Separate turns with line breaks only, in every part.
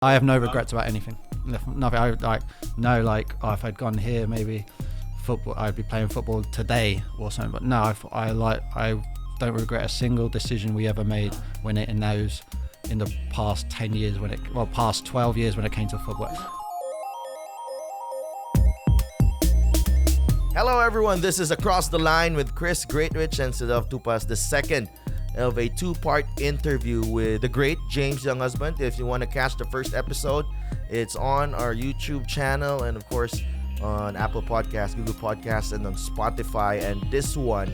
I have no regrets about anything. Nothing. If I'd gone here, maybe football, I'd be playing football today or something. But no, I don't regret a single decision we ever made when it in the past 10 years past 12 years when it came to football.
Hello everyone, this is Across the Line with Chris Greatwich and Sidav Tupas, the second of a two-part interview with the great James Younghusband. If you want to catch the first episode, it's on our YouTube channel and of course on Apple Podcasts, Google Podcasts, and on Spotify. And this one,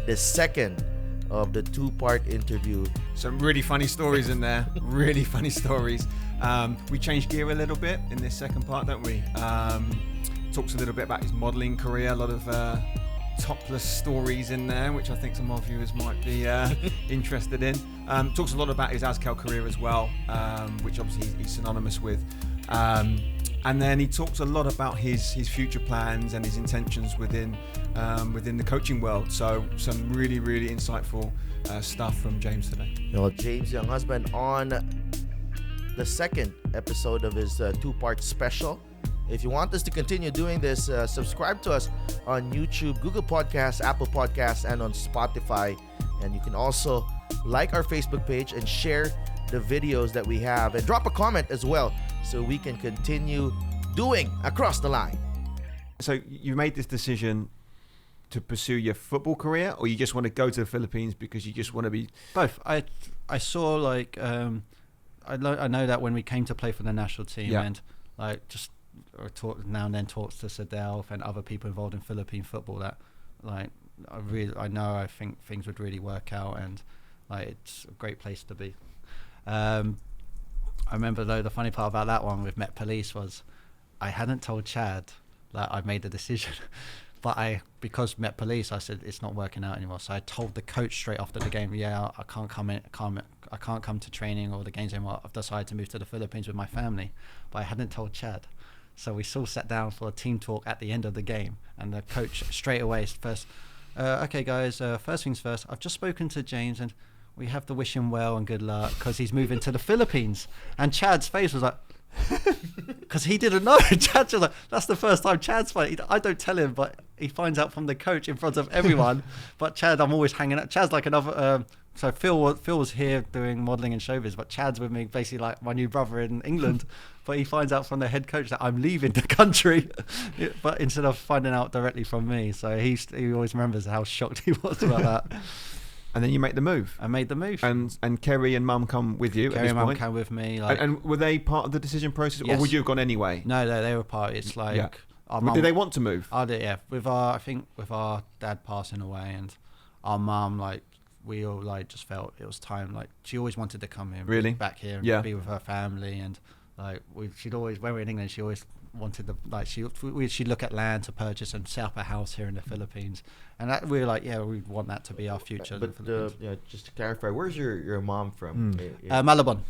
the second of the two-part interview.
Some really funny stories in there. Really funny stories. We changed gear a little bit in this second part, don't we? Talks a little bit about his modelling career. A lot of topless stories in there, which I think some of our viewers might be interested in. Talks a lot about his Azkals career as well, which obviously he's synonymous with. And then he talks a lot about his future plans and his intentions within the coaching world. So some really, really insightful stuff from James today.
James Younghusband on the second episode of his two-part special. If you want us to continue doing this, subscribe to us on YouTube, Google Podcasts, Apple Podcasts, and on Spotify. And you can also like our Facebook page and share the videos that we have. And drop a comment as well so we can continue doing Across the Line.
So you made this decision to pursue your football career, or you just want to go to the Philippines because you just want to be...
Both. I saw I know that when we came to play for the national team and now and then talks to Sadel and other people involved in Philippine football that I think things would really work out and it's a great place to be. I remember though the funny part about that one with Met Police was I hadn't told Chad that I'd made the decision, but because Met Police I said it's not working out anymore, so I told the coach straight after the game, I can't come to training or the games anymore. I've decided to move to the Philippines with my family, but I hadn't told Chad. So we still sat down for a team talk at the end of the game, and the coach straight away first, okay guys, first things first, I've just spoken to James and we have to wish him well and good luck because he's moving to the Philippines. And Chad's face was like, because he didn't know. Chad was like, that's the first time Chad's fighting. I don't tell him, but he finds out from the coach in front of everyone. But Chad, I'm always hanging out. Chad's like another... So Phil was here doing modelling and showbiz, but Chad's with me, basically like my new brother in England. But he finds out from the head coach that I'm leaving the country, but instead of finding out directly from me. So he always remembers how shocked he was about that.
And then you make the move.
I made the move.
And Kerry and Mum come with you.
Kerry and Mum came with me.
And were they part of the decision process,
yes.
or would you have gone anyway?
No, they were part. It's like our
mum, did they want to move?
I did, yeah. With our dad passing away and our mum, we all just felt it was time. She always wanted to come here,
really,
back here, and be with her family. And she'd always, when we were in England, she always wanted she'd look at land to purchase and set up a house here in the Philippines. And that we were like, we want that to be our future.
But just to clarify, where's your mom from?
Malabon,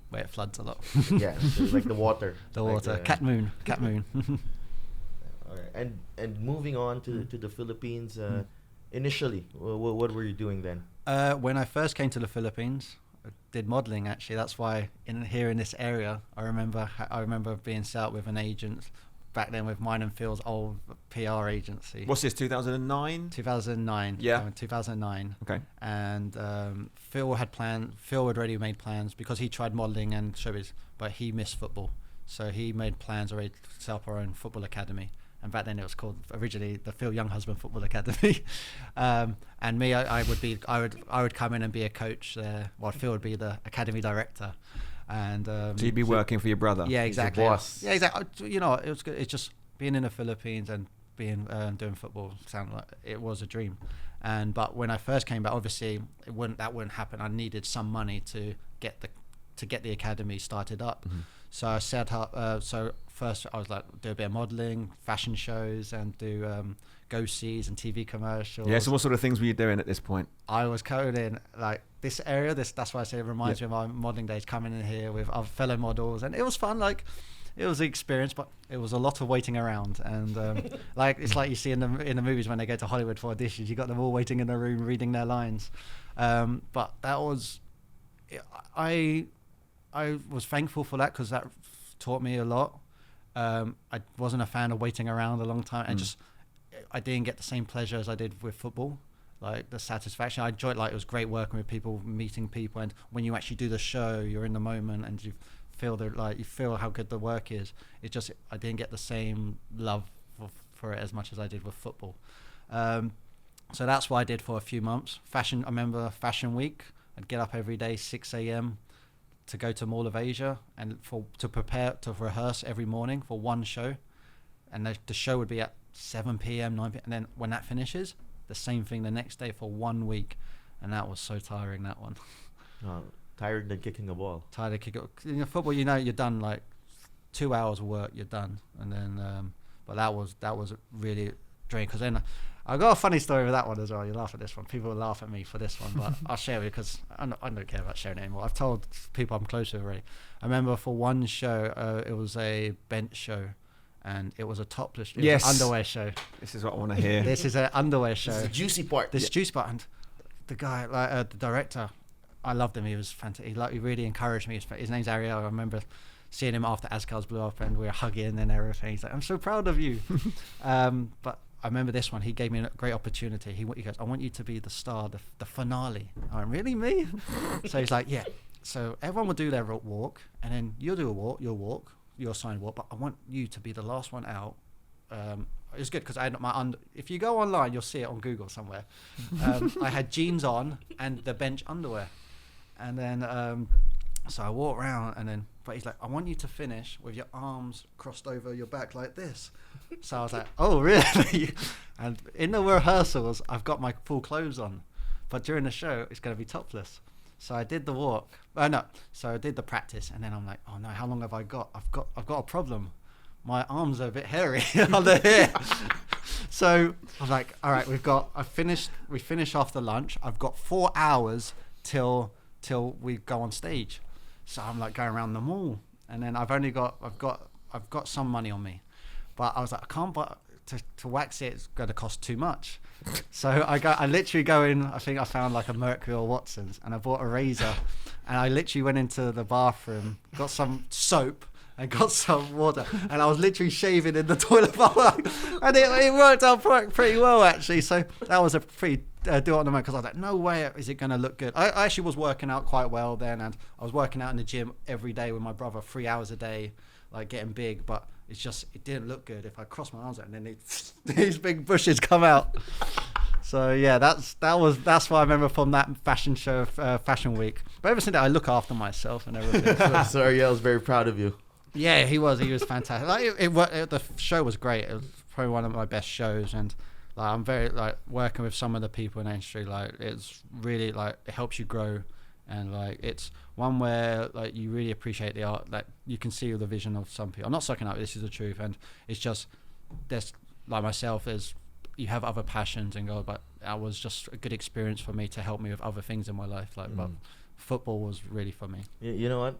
where it floods a lot.
Yeah, so like the water.
The water. Cat Moon.
All right, and moving on to the Philippines. Initially, what were you doing then?
When I first came to the Philippines, I did modelling actually. That's why in this area, I remember being set up with an agent back then with mine and Phil's old PR agency.
What's this, 2009?
2009.
Yeah.
2009.
Okay.
And Phil had already made plans because he tried modelling and showbiz, but he missed football. So he made plans already to set up our own football academy. And back then it was called originally the Phil Younghusband Football Academy. And me, I would come in and be a coach there. Well, Phil would be the academy director. And
so you'd be working for your brother.
Yeah, exactly.
Your boss.
Yeah, exactly. It was good. It's just being in the Philippines and being doing football sounded like it was a dream. But when I first came back, obviously that wouldn't happen. I needed some money to get the academy started up. Mm-hmm. So I set up. So first I was do a bit of modelling, fashion shows, and do go-sees and TV commercials.
Yeah. So what sort of things were you doing at this point?
I was coding this area. That's why I say it reminds me of my modelling days. Coming in here with other fellow models, and it was fun. It was an experience, but it was a lot of waiting around. And it's like you see in the movies when they go to Hollywood for auditions. You got them all waiting in a room reading their lines. But that was I was thankful for that because that taught me a lot. I wasn't a fan of waiting around a long time, and just I didn't get the same pleasure as I did with football. Like the satisfaction, I enjoyed. Like it was great working with people, meeting people, and when you actually do the show, you're in the moment and you feel you feel how good the work is. It's just I didn't get the same love for it as much as I did with football. So that's what I did for a few months. I remember Fashion Week. I'd get up every day 6 a.m. to go to Mall of Asia and to rehearse every morning for one show, and the show would be at 7 p.m. 9 p.m. and then when that finishes, the same thing the next day for 1 week, and that was so tiring, that one.
Tired than kicking a ball.
Tired of kicking. In football, you're done like 2 hours of work, you're done, and then but that was really draining because then. I got a funny story with that one as well. You laugh at this one. People will laugh at me for this one, but I'll share it because I don't care about sharing it anymore. I've told people I'm close with already. I remember for one show, it was a bench show, and it was a topless. It was an underwear show.
This is what I want to hear.
This is an underwear show.
This is the juicy part.
Juicy part, and the guy, the director, I loved him. He was fantastic. He really encouraged me. His name's Ariel. I remember seeing him after Azkals blew up, and we were hugging and everything. He's like, "I'm so proud of you," but. I remember this one. He gave me a great opportunity. He goes, "I want you to be the star, the finale." I went, "Really, me?" So he's like, "Yeah." So everyone will do their walk, and then you'll do your assigned walk. But I want you to be the last one out. It's good because I had if you go online, you'll see it on Google somewhere. I had jeans on and the bench underwear, and then so I walk around, and then but he's like, "I want you to finish with your arms crossed over your back like this." So I was like, "Oh, really?" And in the rehearsals, I've got my full clothes on, but during the show, it's going to be topless. So I did the walk. So I did the practice, and then I'm like, "Oh no, how long have I got? I've got a problem. My arms are a bit hairy under here." So I was like, "All right, we finish after lunch. I've got 4 hours till we go on stage." So I'm like going around the mall, and then I've got some money on me, but I was like, I can't buy to wax it. It's going to cost too much. So I literally go in. I think I found like a Mercury or Watson's, and I bought a razor, and I literally went into the bathroom, got some soap, and got some water, and I was literally shaving in the toilet bowl, and it worked out pretty well actually. So that was a pretty do it on the moment because I was like, no way is it going to look good. I actually was working out quite well then, and I was working out in the gym every day with my brother 3 hours a day, like getting big, but it didn't look good if I crossed my arms out and then these big bushes come out. So yeah, that's what I remember from that fashion show, Fashion Week. But ever since that, I look after myself and everything.
So Ariel's very proud of you.
Yeah, he was fantastic. Like the show was great. It was probably one of my best shows, and like I'm very like working with some of the people in the industry. Like it's really like it helps you grow, and like it's one where like you really appreciate the art. Like you can see the vision of some people. I'm not sucking up. This is the truth, and it's just there's like myself. You have other passions and go, but that was just a good experience for me to help me with other things in my life. Like, but football was really for me.
You know what?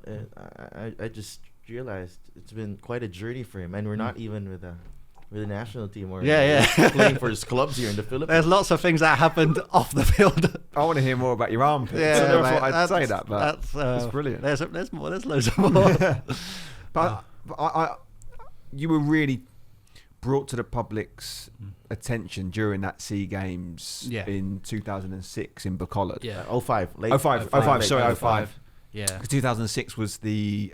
I just realized it's been quite a journey for him, and we're not even with the national team or playing for his clubs here in the Philippines.
There's lots of things that happened off the field.
I want to hear more about your armpits.
Yeah,
I never
mate,
thought I'd say that, but that's brilliant.
There's more. There's loads of more.
But you were really brought to the public's attention during that SEA Games in 2006 in Bacolod.
Yeah.
05.
05. Yeah.
2006 was the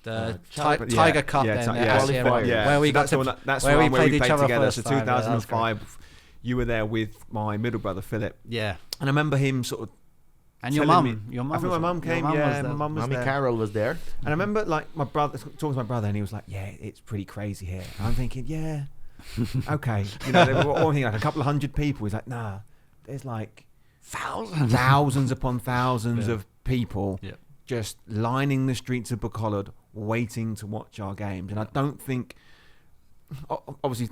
Tiger Cup where we got to
that's
where we
played
each other
together. So
first time.
2005, you were there with my middle brother Philip.
Yeah.
And I remember him sort of.
And your mum. I think
my mum came. Yeah, my mum was
Mommy
there.
Carol was there.
And I remember like my brother talking to my brother, and he was like, "Yeah, it's pretty crazy here." And I'm thinking, "Yeah, okay." You know, they were all thinking like a couple of hundred people. He's like, "Nah, there's like thousands upon thousands of people just lining the streets of Bacolod, waiting to watch our games." And I don't think, obviously,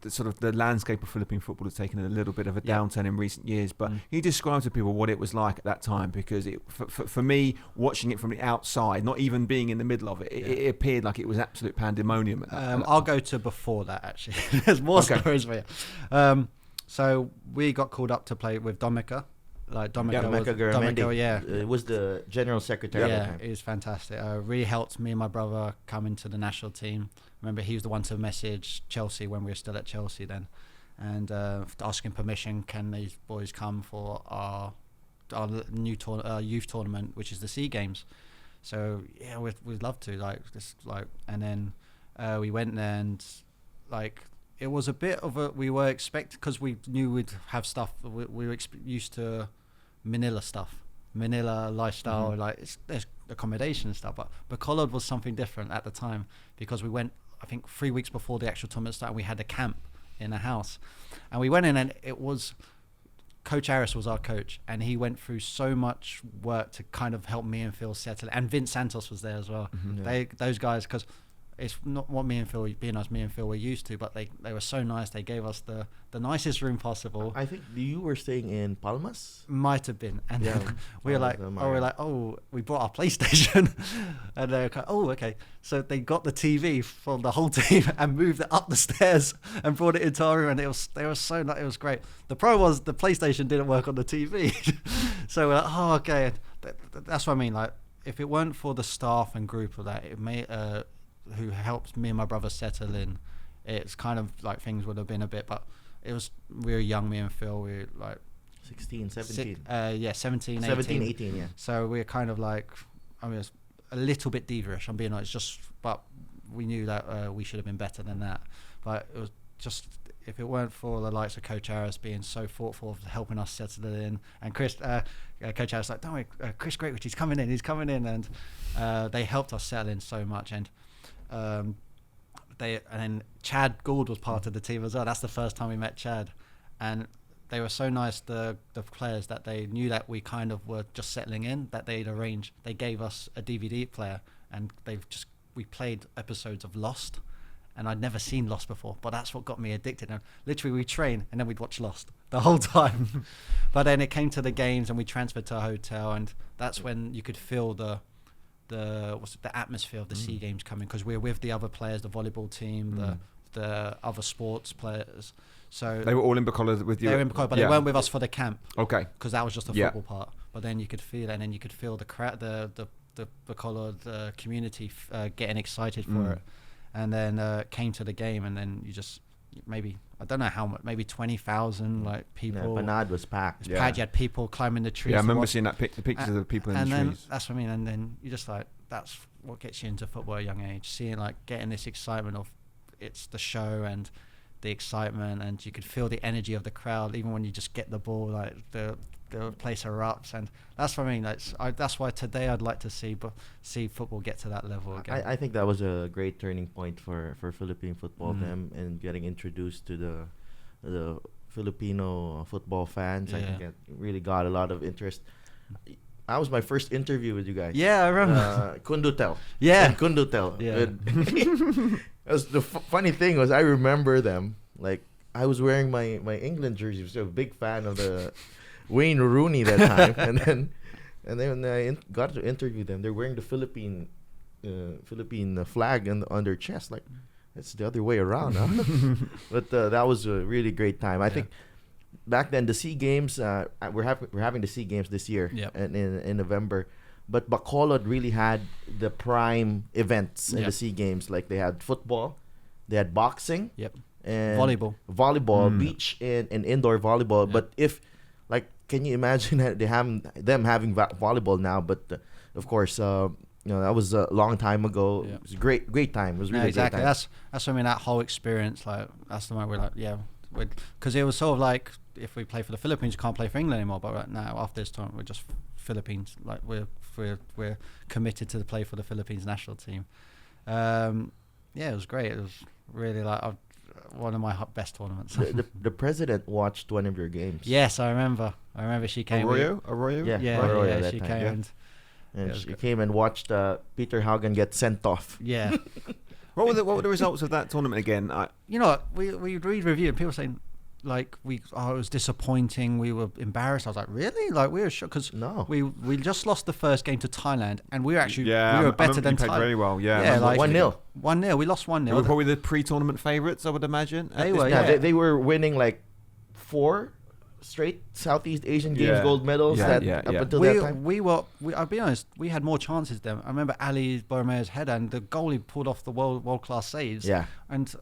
the landscape of Philippine football has taken a little bit of a downturn in recent years, but he described to people what it was like at that time, because for me, watching it from the outside, not even being in the middle of it, it appeared like it was absolute pandemonium.
I'll go to before that, actually. There's more stories for you. So we got called up to play with Dominica, like Dominic
Garamendi,
yeah.
Was the general secretary at the
Yeah,
time.
it was fantastic. Really helped me and my brother come into the national team. Remember, he was the one to message Chelsea when we were still at Chelsea then, and asking permission, can these boys come for our new youth tournament, which is the SEA Games. So yeah, we'd love to and then we went there, and like it was a bit of a, we were expecting, because we knew we'd have stuff, we were used to Manila lifestyle, like there's accommodation and stuff, but Bacolod was something different at the time, because we went, I think 3 weeks before the actual tournament started. We had a camp in a house, and we went in, and it was, Coach Harris was our coach, and he went through so much work to kind of help me and Phil settle, and Vince Santos was there as well. Those guys, because it's not what me and Phil were used to, but they were so nice. They gave us the nicest room possible.
I think you were staying in Palmas.
Might have been, and
Yeah,
we were like, we brought our PlayStation, and they were like, oh, okay. So they got the TV for the whole team and moved it up the stairs and brought it into our room, and it was great. The pro was the PlayStation didn't work on the TV, so we're like, oh, okay. That's what I mean. Like, if it weren't for the staff and group of that, it may who helped me and my brother settle in, it's kind of like things would have been a bit, but we were young, me and Phil, we were like
16, 17.
17,
17, 18, yeah.
So we were kind of like, I mean, it was a little bit diva-ish, I'm being honest, but we knew that we should have been better than that. But it was just, if it weren't for the likes of Coach Harris being so thoughtful of helping us settle it in, and Chris, Coach Harris, like, don't worry, Chris Greatwich, he's coming in, and they helped us settle in so much. And and then Chad Gould was part of the team as well. That's the first time we met Chad, and they were so nice, the players, that they knew that we kind of were just settling in, that they'd arranged, they gave us a DVD player, and we played episodes of Lost, and I'd never seen Lost before, but that's what got me addicted. And literally we train and then we'd watch Lost the whole time. But then it came to the games, and we transferred to a hotel, and that's when you could feel the atmosphere of the SEA Games coming, because we're with the other players, the volleyball team, the other sports players. So
they were all in Bacolod with you.
They were in Bacolod, but they weren't with us for the camp.
Okay.
Because that was just the football part. But then you could feel it, and then you could feel the crowd, the Bacolod community getting excited for it. And then came to the game, and then you just maybe, I don't know how much, maybe 20,000 like people.
Yeah, Banad was packed.
You had people climbing the trees.
Yeah, I remember seeing that the pictures of the people in the trees.
And that's what I mean. And then you just like, that's what gets you into football at a young age. Seeing, like, getting this excitement of, it's the show and the excitement, and you could feel the energy of the crowd even when you just get the ball, like the place erupts. And that's what I mean. That's why today I'd like to see football get to that level again.
I think that was a great turning point for Philippine football, them, and getting introduced to the Filipino football fans. I think it really got a lot of interest. That was my first interview with you guys.
Yeah, I remember.
Kundutel.
Yeah.
And Kundutel.
Yeah.
The funny thing was, I remember them. Like, I was wearing my England jersey. I was a big fan of the Wayne Rooney that time. and then when I got to interview them, they're wearing the Philippine flag on their chest. Like, it's the other way around, huh? But that was a really great time. I think back then, the SEA Games, we're having the SEA Games this year, in November. But Bacolod really had the prime events in the SEA Games. Like, they had football, they had boxing, and volleyball, beach and indoor volleyball. But can you imagine them having volleyball now? But of course, that was a long time ago. It was a great time. It was really
exactly.
great time.
That's what I mean. That whole experience, like, that's the moment we're like, because it was sort of like, if we play for the Philippines, you can't play for England anymore. But right now, after this time, we're just Philippines. Like, we're committed to play for the Philippines national team. It was great. It was really like one of my best tournaments.
The president watched one of your games.
Yes, I remember. She came.
Arroyo?
Yeah, she came.
And she came and watched Peter Haugen get sent off.
Yeah.
What were the results of that tournament again?
We read review and people saying, like, it was disappointing, we were embarrassed. I was like, really? Like, we were shocked, because we just lost the first game to Thailand, and we were actually we were better than
Thailand.
Very
well,
like 1-0.
1-0. We lost 1-0.
They were probably the pre-tournament favourites, I would imagine.
They were,
they were winning like 4 straight Southeast Asian Games
Yeah.
gold medals
Yeah,
that
yeah,
up
yeah.
until that time.
I'll be honest, we had more chances then. I remember Ali Borromeo's header and the goalie pulled off the world class saves.
Yeah.
And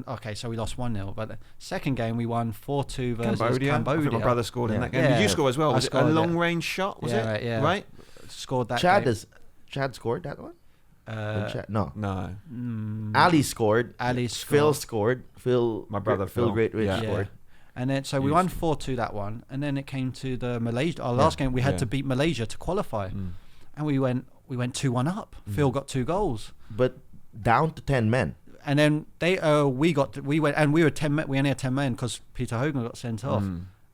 okay, so we lost 1-0, but the second game we won 4-2 versus
Cambodia. I think my brother scored in
Yeah.
that game.
Yeah.
Did you score as well?
I
Was it a
scored, yeah.
long range shot? Was it?
Right, yeah.
Right?
Scored that
Chad
game.
scored that one?
Uh,
No.
No.
Ali scored.
Ali
Phil
scored.
scored.
My brother Phil.
Greatridge
Yeah.
scored.
And then so we won 4-2 that one, and then it came to the Malaysia. Our last game we had
Yeah.
to beat Malaysia to qualify, and we went 2-1 up. Phil got 2 goals,
But down to 10 men.
and then we went and we were 10 men. We only had 10 men because Peter Hogan got sent off,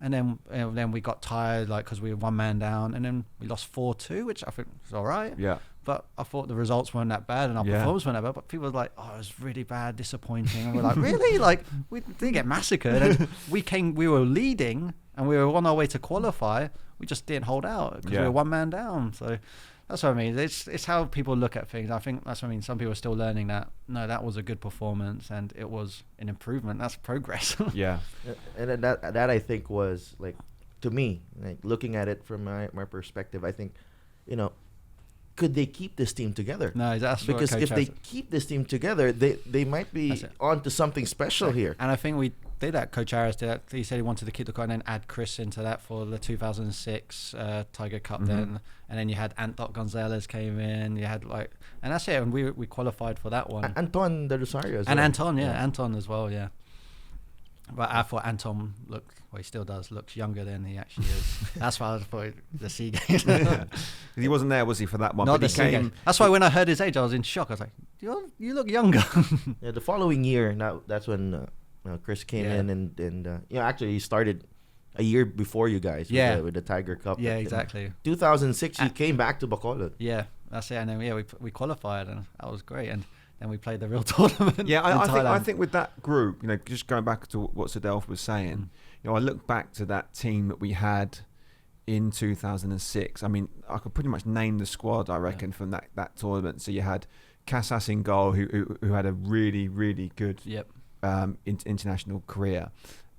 and then we got tired because we were 1 man down, and then we lost 4-2, which I think was all right.
Yeah.
But I thought the results weren't that bad and our
Yeah.
performance weren't that bad. But people were like, "Oh, it was really bad, disappointing." And we're like, "Really? Like we didn't get massacred." And we were leading and we were on our way to qualify. We just didn't hold out because we
Yeah.
were 1 man down. So that's what I mean. It's how people look at things. I think that's what I mean. Some people are still learning that. No, that was a good performance and it was an improvement. That's progress.
Yeah.
And then that I think was like, to me, like looking at it from my perspective, I think, could they keep this team together?
No, that's what
Because
Coach
if they
has-
keep this team together, they might be
That's it.
on to something special here.
And I think we did that. Coach Harris did that. He said he wanted to keep the core and then add Chris into that for the 2006 Tiger Cup then. And then you had Anton Gonzalez came in. You had and that's it. And we qualified for that one.
Anton de Rosario as
And
well.
Anton, Anton as well, yeah. But I thought Anton he still looks younger than he actually is. That's why I thought the Sea Games.
He wasn't there, was he, for that one?
Not
But
the
he
Sea Games. That's why when I heard his age, I was in shock. I was like, you look younger.
Yeah, the following year, that's when Chris came
Yeah.
in and actually he started a year before you guys with the Tiger Cup.
Yeah, exactly.
2006, he came back to Bacolod.
Yeah, that's it. And then we qualified, and that was great. And then we played the real tournament.
Yeah,
in
I
Thailand.
think with that group, just going back to what Sadelf was saying, I look back to that team that we had in 2006. I mean, I could pretty much name the squad, I reckon, from that tournament. So you had Casas in goal, who had a really, really good international career.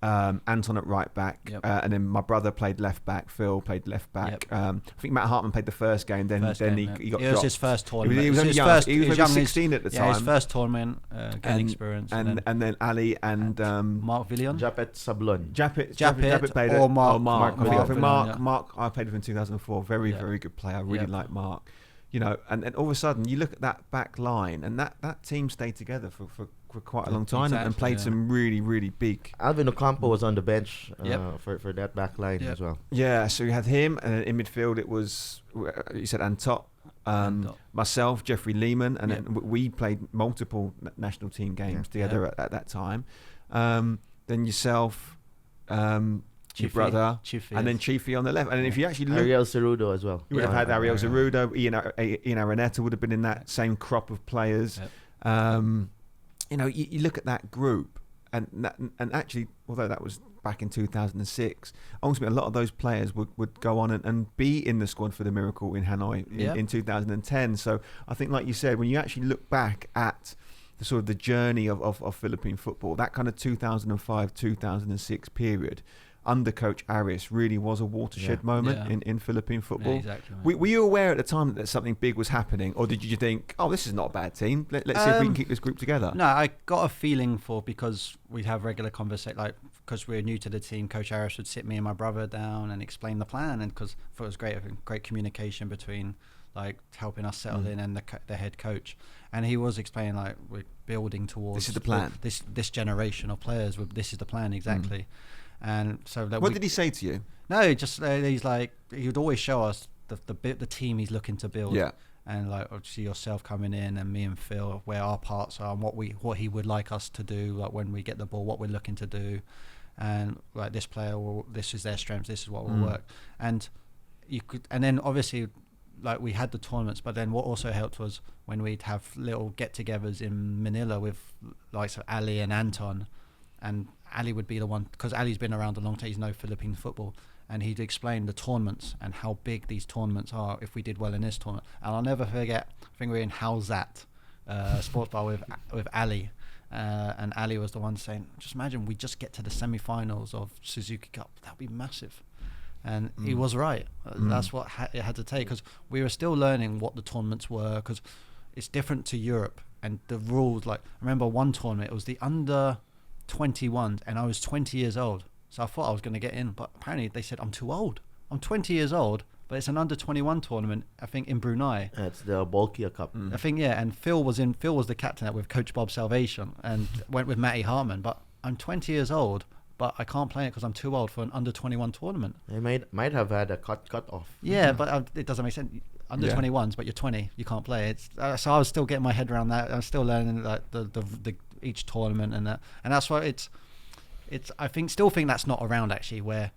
Anton at right back, and then my brother played left back. Phil played left back. I think Matt Hartman played the first game. Then he got dropped.
It was his first tournament.
He was only
his
young.
first,
He was
young,
only 16 at the time.
Yeah, his first tournament, gaining experience.
And then Ali and
Mark Villion.
Japet Sablon.
Japet played
or
it.
Mark.
Oh, Mark. I think
Villion,
Mark. I played with him in 2004. Very good player. I really like Mark. And then all of a sudden you look at that back line, and that team stayed together for quite a long time and played some really, really big.
Alvin Ocampo was on the bench for that back line as well.
Yeah, so you had him, and then in midfield it was, you said Antot, myself, Jeffrey Lehman, and then we played multiple national team games together at that time. Then yourself, your brother,
Chifi,
and then Chifi on the left. And then if you actually look,
Ariel Cerudo as well.
you would have had Ariel Zerudo, Ian Araneta would have been in that same crop of players. You look at that group, and actually, although that was back in 2006, ultimately a lot of those players would go on and be in the squad for the Miracle in Hanoi in 2010. So I think, like you said, when you actually look back at the sort of the journey of Philippine football, that kind of 2005-2006 period, under Coach Arias really was a watershed moment in Philippine football.
Yeah, exactly.
Were you aware at the time that something big was happening, or did you think, oh, this is not a bad team, let's see if we can keep this group together?
No, I got a feeling because we'd have regular conversation, because we're new to the team, Coach Arias would sit me and my brother down and explain the plan, and because it was great communication between helping us settle in and the head coach, and he was explaining we're building towards
this is the plan,
this generation of players, this is the plan exactly. And so that
what did he say to you?
No, just he's he would always show us the team he's looking to build.
Yeah.
And obviously yourself coming in and me and Phil, where our parts are and what he would like us to do, when we get the ball, what we're looking to do, and this player this is their strengths, this is what will work. And you could, and then obviously we had the tournaments, but then what also helped was when we'd have little get-togethers in Manila with Ali and Anton. And Ali would be the one, because Ali's been around a long time, he's known Philippine football, and he'd explain the tournaments and how big these tournaments are if we did well in this tournament. And I'll never forget, I think we were in Howzat sports bar with Ali, and Ali was the one saying, just imagine we just get to the semi-finals of Suzuki Cup. That'd be massive. And he was right. That's what it had to take, because we were still learning what the tournaments were, because it's different to Europe. And the rules, like, I remember one tournament, it was the under 21s, and I was 20 years old. So I thought I was going to get in, but apparently they said I'm too old. I'm 20 years old, but it's an under 21 tournament, I think, in Brunei.
It's the Balkia Cup.
I think, yeah, and Phil was the captain with Coach Bob Salvation, and went with Matty Hartman. But I'm 20 years old, but I can't play it because I'm too old for an under 21 tournament.
They might have had a cut off.
Yeah, but it doesn't make sense. Under 21s, but you're 20, you can't play. It's so I was still getting my head around that. I'm still learning like the each tournament and that, and that's why it's I still think that's not around actually, where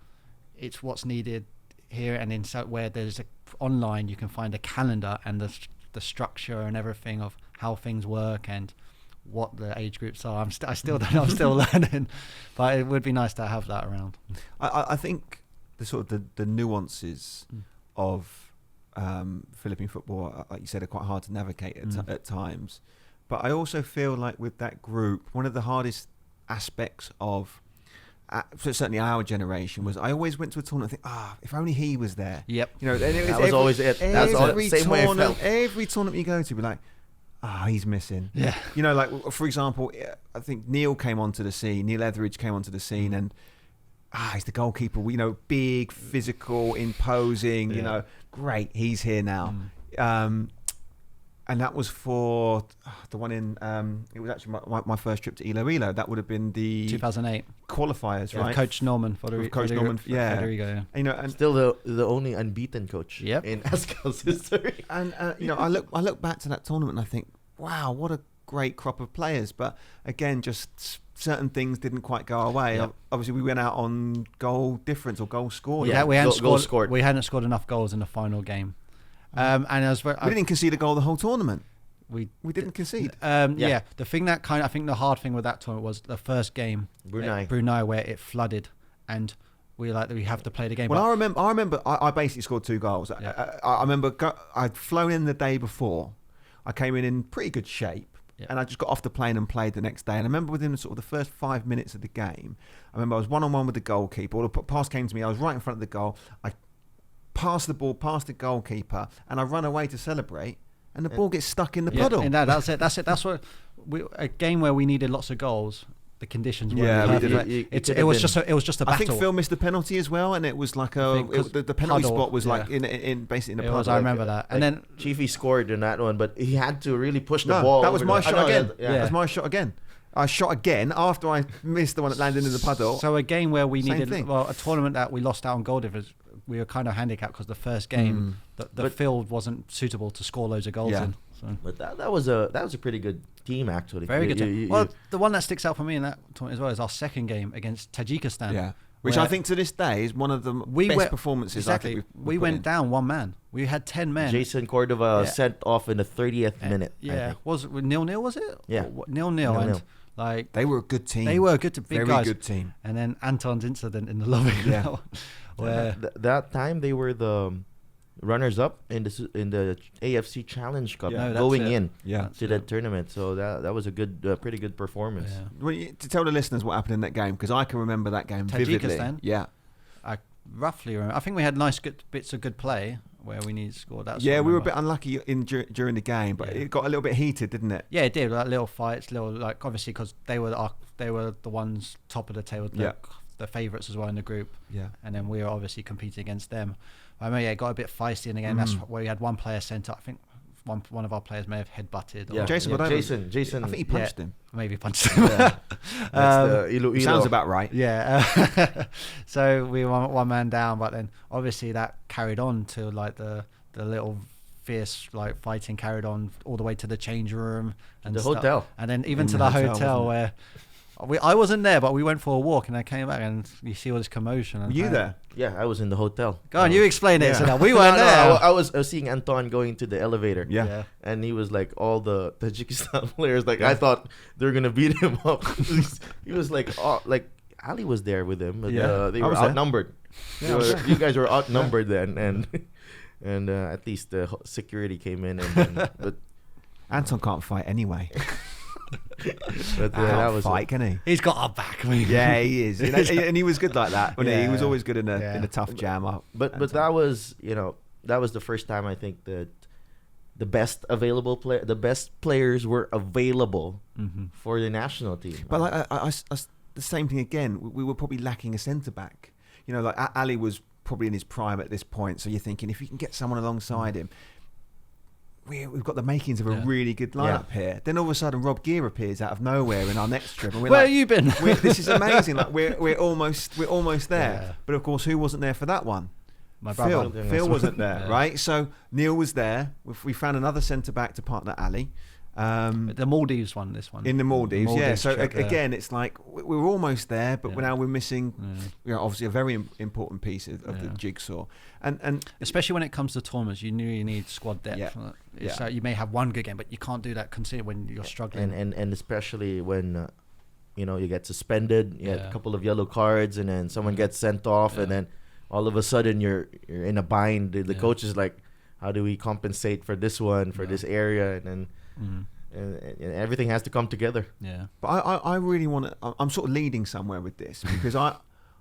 it's what's needed here and in where there's online you can find a calendar and the structure and everything of how things work and what the age groups are. I'm still learning, but it would be nice to have that around.
I think the sort of the nuances of Philippine football, like you said, are quite hard to navigate at times. But I also feel like with that group, one of the hardest aspects of certainly our generation was I always went to a tournament and think, if only he was there.
Yep.
You know, and it
That was always it. That's all the same way I felt.
Every tournament you go to, be like, he's missing.
Yeah.
You know, like, for example, I think Neil came onto the scene, Neil Etheridge came onto the scene, and he's the goalkeeper, you know, big, physical, imposing, you know, great, he's here now. And that was for the one in, it was actually my first trip to Iloilo. That would have been the
2008
qualifiers, right?
Coach Norman.
Coach Norman,
Federico, yeah.
And, you know, and
Still the only unbeaten coach in Azkals history.
And you know, I look back to that tournament and I think, wow, what a great crop of players. But again, just certain things didn't quite go our way.
Yep.
Obviously, we went out on goal difference or goal scored.
Yeah, we hadn't
goals scored.
We hadn't scored enough goals in the final game. And as well,
we didn't concede a goal the whole tournament.
We
didn't concede.
Yeah, the thing that I think the hard thing with that tournament was the first game, Brunei, where it flooded, and we have to play the game.
Well, I remember I basically scored 2 goals.
Yeah.
I remember I'd flown in the day before. I came in pretty good shape.
Yeah.
And I just got off the plane and played the next day. And I remember within sort of the first 5 minutes of the game, I remember I was one-on-one with the goalkeeper. Or the pass came to me. I was right in front of the goal. I passed the ball past the goalkeeper, and I run away to celebrate, and the ball gets stuck in the puddle.
And that's it. That's what a game where we needed lots of goals. The conditions were it was just a battle.
I think Phil missed the penalty as well, and it was like the penalty spot was like in basically in a puddle.
I remember that. And then
Chiefy scored in that one, but he had to really push the ball.
That was my shot again.
That
was my shot again. I shot again after I missed the one that landed in the puddle.
So a game where we needed a tournament that we lost out on goal difference. We were kind of handicapped because the first game the field wasn't suitable to score loads of goals in. So.
But that was a pretty good team actually.
Very good team. Well, the one that sticks out for me in that tournament as well is our second game against Tajikistan.
Yeah. Which I think to this day is one of the best performances.
Exactly.
I think
we went down one man. We had 10 men.
Jason Cordova sent off in the 30th minute.
Yeah. Was it 0-0 was it?
Yeah.
0-0. And like
they were a good team.
They were a big
Very
guys.
Good team.
And then Anton's incident in the lobby.
Yeah.
Where that time they were the runners up in the AFC Challenge Cup going in to that tournament. So that was a good, pretty good performance.
Yeah.
Well, to tell the listeners what happened in that game, because I can remember that game vividly.
Yeah. I roughly remember. I think we had nice bits of good play where we needed to score.
We were a bit unlucky during the game, but it got a little bit heated, didn't it?
Yeah, it did. Like little fights, obviously because they were the ones top of the table, the favourites as well in the group.
Yeah,
and then we were obviously competing against them. I mean, it got a bit feisty, and again, that's where we had one player sent up. I think one of our players may have headbutted.
Yeah, Jason.
I think he punched him.
Maybe punched him.
Sounds about right.
Yeah. So we were one man down, but then obviously that carried on to like the little fierce like fighting carried on all the way to the change room and
the hotel,
and then even to the hotel where. I wasn't there, but we went for a walk and I came back and you see all this commotion.
Were you there?
Yeah, I was in the hotel.
Go on, you explain it. So now we weren't there.
I was seeing Anton going to the elevator.
Yeah.
And he was like, all the Tajikistan players, like I thought they were gonna beat him up. He was like, Ali was there with him. But, they were outnumbered. You guys were outnumbered then, and at least the security came in. But
Anton can't fight anyway.
But that was
fight, can he?
He's got our back. I mean.
Yeah, he is. You know, and he was good like that. Wasn't he? He was always good in a tough jam.
But that was that was the first time I think that the best players were available for the national team.
But like, I the same thing again. We were probably lacking a centre back. You know, like Ali was probably in his prime at this point. So you're thinking if you can get someone alongside him, we've got the makings of a really good lineup here. Then all of a sudden, Rob Gear appears out of nowhere in our next trip, and we're
where have you been?
This is amazing. Like we're almost there. Yeah. But of course, who wasn't there for that one?
My brother.
Phil wasn't there, right? So Neil was there. We found another centre back to partner Ali.
The Maldives one, this one.
In the Maldives, yeah. So again, it's like we're almost there, but now we're missing, obviously a very important piece of the jigsaw. And
especially when it comes to tournaments, you need squad depth. So you may have one good game, but you can't do that considering when you're struggling.
And especially when you get suspended, you have a couple of yellow cards, and then someone gets sent off, and then all of a sudden you're in a bind. The coach is like, how do we compensate for this one, for this area, and then and everything has to come together.
Yeah. But I really want to. I'm sort of leading somewhere with this because I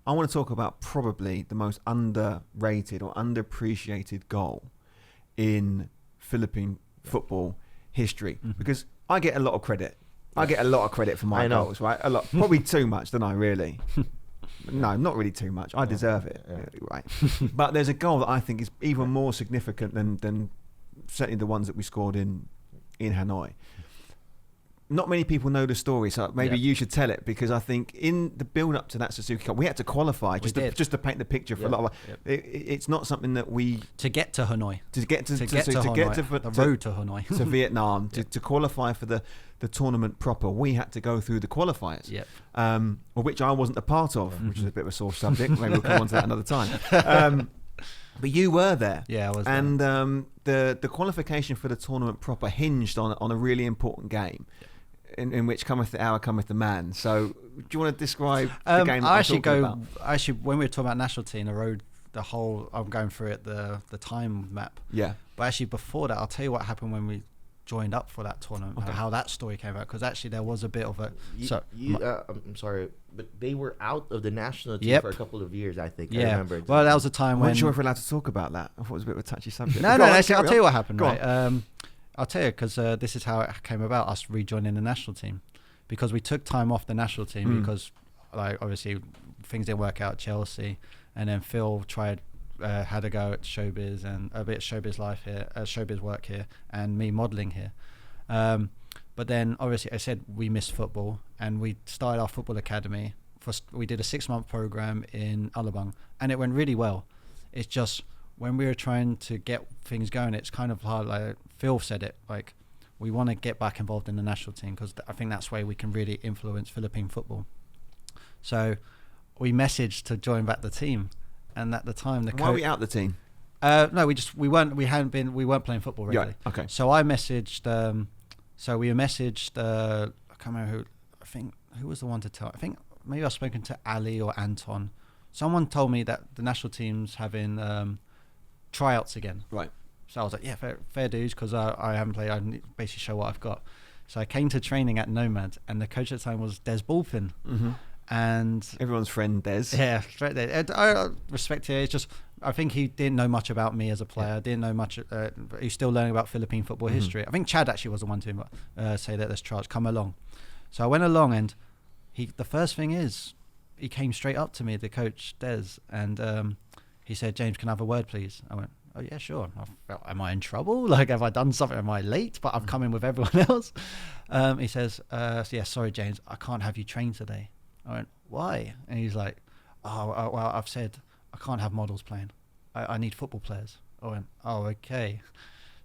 want to talk about probably the most underrated or underappreciated goal in Philippine football history, because I get a lot of credit. I get a lot of credit for my goals, right? A lot, probably too much, don't I? Really. No, not really too much. I deserve it, right? But there's a goal that I think is even more significant than certainly the ones that we scored in Hanoi. Not many people know the story, so maybe you should tell it, because I think in the build-up to that Suzuki Cup, we had to qualify just to paint the picture for a lot of. It's not something that we
to get to Hanoi,
the
road to Hanoi,
to Vietnam, to qualify for the tournament proper. We had to go through the qualifiers, which I wasn't a part of, which is a bit of a sore subject. Maybe we'll come on to that another time. But you were there.
Yeah, I was
and there. And the qualification for the tournament proper hinged on a really important game, in which cometh the hour, cometh the man. So do you want to describe the game that I'm talking about?
Actually, when we were talking about national team, I'm going through it, the time map.
Yeah.
But actually before that, I'll tell you what happened when we joined up for that tournament, how that story came about, because actually there was a bit of a...
I'm sorry, but they were out of the national team for a couple of years, I think. I remember.
Well, that was a time when...
I'm not sure if we're allowed to talk about that. I thought it was a bit of a touchy subject.
Actually, I'll tell you what happened, right? I'll tell you, because this is how it came about, us rejoining the national team. Because we took time off the national team because, like, obviously, things didn't work out at Chelsea. And then Phil had a go at showbiz and a bit of showbiz life here, showbiz work here, and me modelling here. But then, obviously, I said we missed football, and we started our football academy. We did a 6-month program in Alabang, and it went really well. It's just when we were trying to get things going, it's kind of hard. Like Phil said it, like we want to get back involved in the national team, because I think that's where we can really influence Philippine football. So we messaged to join back the team. And at the time,
why are we out the team?
No, we weren't playing football regularly.
Yeah, okay.
So I messaged. We messaged. I can't remember who. I think who was the one to tell. I think maybe I've spoken to Ali or Anton. Someone told me that the national team's having tryouts again.
Right.
So I was like, yeah, fair dues, because I haven't played. I need to basically show what I've got. So I came to training at Nomad, and the coach at the time was Des Bulfin.
Mm-hmm.
And
everyone's friend Des.
Yeah, I respect it. It's just I think he didn't know much about me as a player. Didn't know much. He's still learning about Philippine football history. I think Chad actually was the one to say that there's trials, come along. So I went along, and the first thing is he came straight up to me, the coach Des, and he said, "James, can I have a word, please?" I went, "Oh yeah, sure." I felt, am I in trouble? Like, have I done something? Am I late? But I've come in with everyone else. He says, "Yeah, sorry, James, I can't have you train today." I went, "Why?" And he's like, "Oh, well, I've said I can't have models playing. I need football players." I went, "Oh, okay."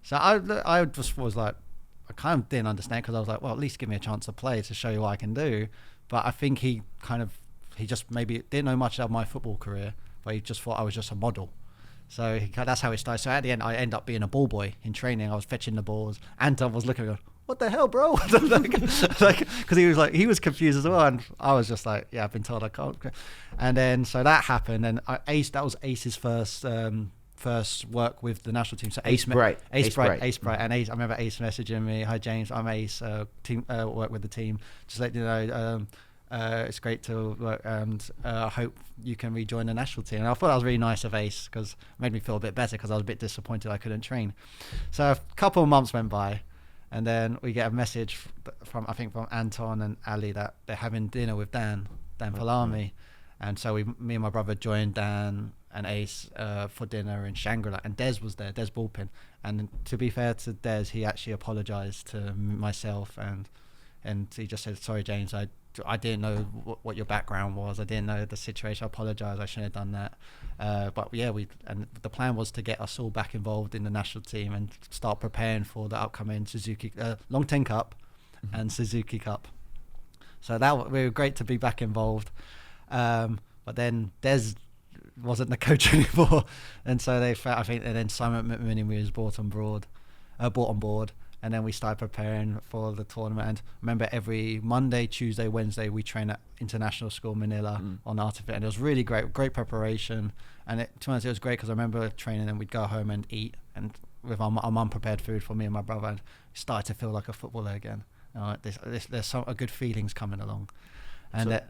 So I just was like, I kind of didn't understand, because I was like, well, at least give me a chance to play to show you what I can do. But I think he just maybe didn't know much about my football career, but he just thought I was just a model. So that's how it started. So at the end, I ended up being a ball boy in training. I was fetching the balls. Anton was looking at me, what the hell, bro? Because he was confused as well, and I was just like, yeah, I've been told I can't. And then so that happened, and that was Ace's first first work with the national team. So
Ace Bright.
Ace Bright. And Ace, I remember Ace messaging me, "Hi James, I'm Ace. Team work with the team. Just let you know, it's great to work, and I hope you can rejoin the national team." And I thought that was really nice of Ace because it made me feel a bit better because I was a bit disappointed I couldn't train. So a couple of months went by, and then we get a message from Anton and Ali that they're having dinner with Dan Palami. And so me and my brother joined Dan and Ace for dinner in Shangri-La, and Des was there, Des Bulpin. And to be fair to Des, he actually apologized to myself, and he just said, "Sorry James, I didn't know what your background was. I didn't know the situation. I apologize. I shouldn't have done that." But yeah, and the plan was to get us all back involved in the national team and start preparing for the upcoming Suzuki Long Ten Cup and Suzuki Cup. So we were great to be back involved. But then Des wasn't the coach anymore, and so and then Simon McMiniman was brought on board, and then we started preparing for the tournament. And remember, every Monday, Tuesday, Wednesday, we train at International School Manila on Artifit, and it was really great preparation. And to be honest, it was great because I remember training, and we'd go home and eat, and with our mum prepared food for me and my brother, and started to feel like a footballer again. There's some good feelings coming along. And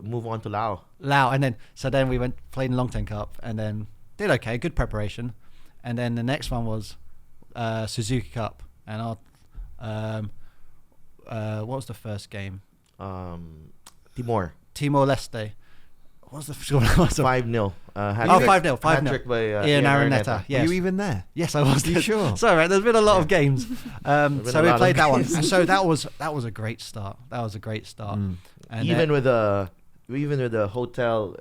move on to Lao,
and then we played in Long Ten Cup, and then did okay, good preparation, and then the next one was Suzuki Cup, and what was the first game? Timor-Leste. What was the score?
5-0.
5-0.
Hat-trick by
Ian Araneta. Yes.
Were you even there?
Yes, I was.
You sure?
Sorry, right, there's been a lot of games. So we played that one. And so that was a great start. And
even with the hotel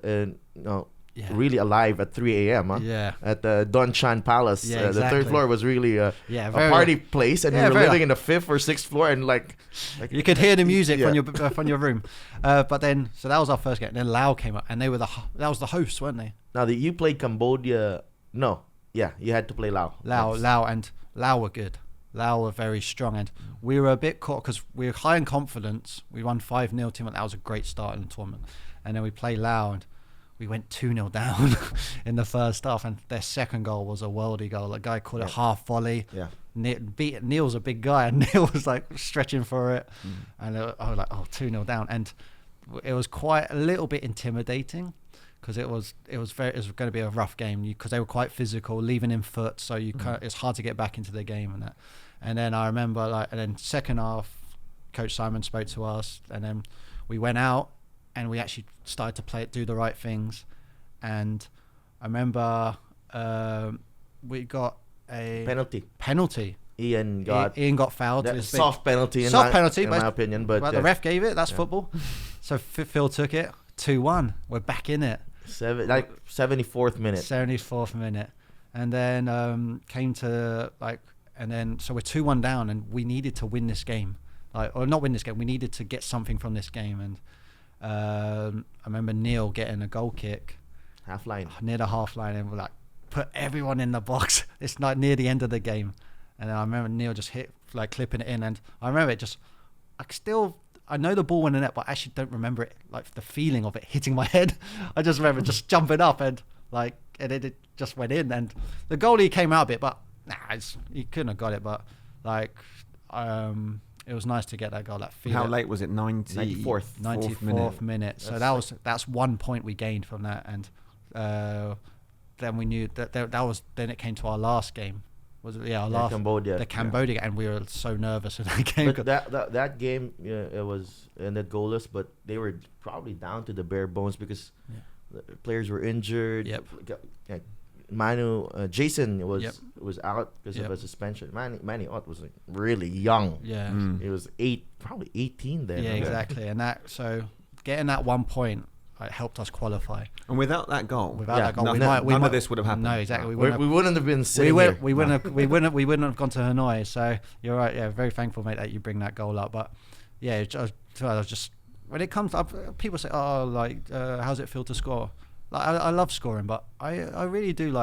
really alive at 3 a.m. Huh?
Yeah.
At the Don Chan Palace.
Yeah,
The third floor was really a party place, and we were living in the 5th or 6th floor, and like
you could hear the music from your room. But then, so that was our first game. And then Lao came up, and that was the hosts, weren't they?
Now that you played Cambodia, you had to play Lao.
Lao were good. Lao were very strong, and we were a bit caught because we were high in confidence. We won 5-0 tournament. That was a great start in the tournament. And then we played Lao, and we went 2-0 down in the first half, and their second goal was a worldie goal. A guy called it half volley.
Yeah.
Neil's a big guy, and Neil was like stretching for it, and I was like, 2-0 down, and it was quite a little bit intimidating because it was going to be a rough game because they were quite physical, leaving in foot, so it's hard to get back into the game and that. And then I remember and then second half, Coach Simon spoke to us, and then we went out and we actually started to do the right things. And I remember we got a penalty. Ian got fouled.
That soft penalty, in my opinion, but
the ref gave it. That's football. So Phil took it. 2-1. We're back in it.
74th minute.
74th minute, and then came to so we're 2-1 down, and we needed to win this game, or not win this game. We needed to get something from this game, and I remember Neil getting a goal kick, near the half line, and we're like, put everyone in the box. It's not near the end of the game, and then I remember Neil just hit clipping it in, and I remember it just I know the ball went in the net, but I actually don't remember it, the feeling of it hitting my head. I just remember just jumping up and it just went in, and the goalie came out a bit, but he couldn't have got it. But it was nice to get that goal.
How late was it?
94th
minute. So that's 1 point we gained from that, and then we knew that then it came to our last game. Was it our last
Cambodia?
The Cambodia, and we were so nervous in that game.
But that game, it was ended goalless, but they were probably down to the bare bones because the players were injured.
Yep.
Jason was out because of a suspension. Manny Ott was really young.
Yeah.
He was probably 18 then.
Yeah, exactly. And so getting that 1 point helped us qualify.
And without that goal,
none
of this would have happened.
No, exactly.
We wouldn't have been sitting here.
We wouldn't have gone to Hanoi. So you're right. Yeah, very thankful, mate, that you bring that goal up. But yeah, I was just when it comes up, people say, how's it feel to score? I love scoring, but I really do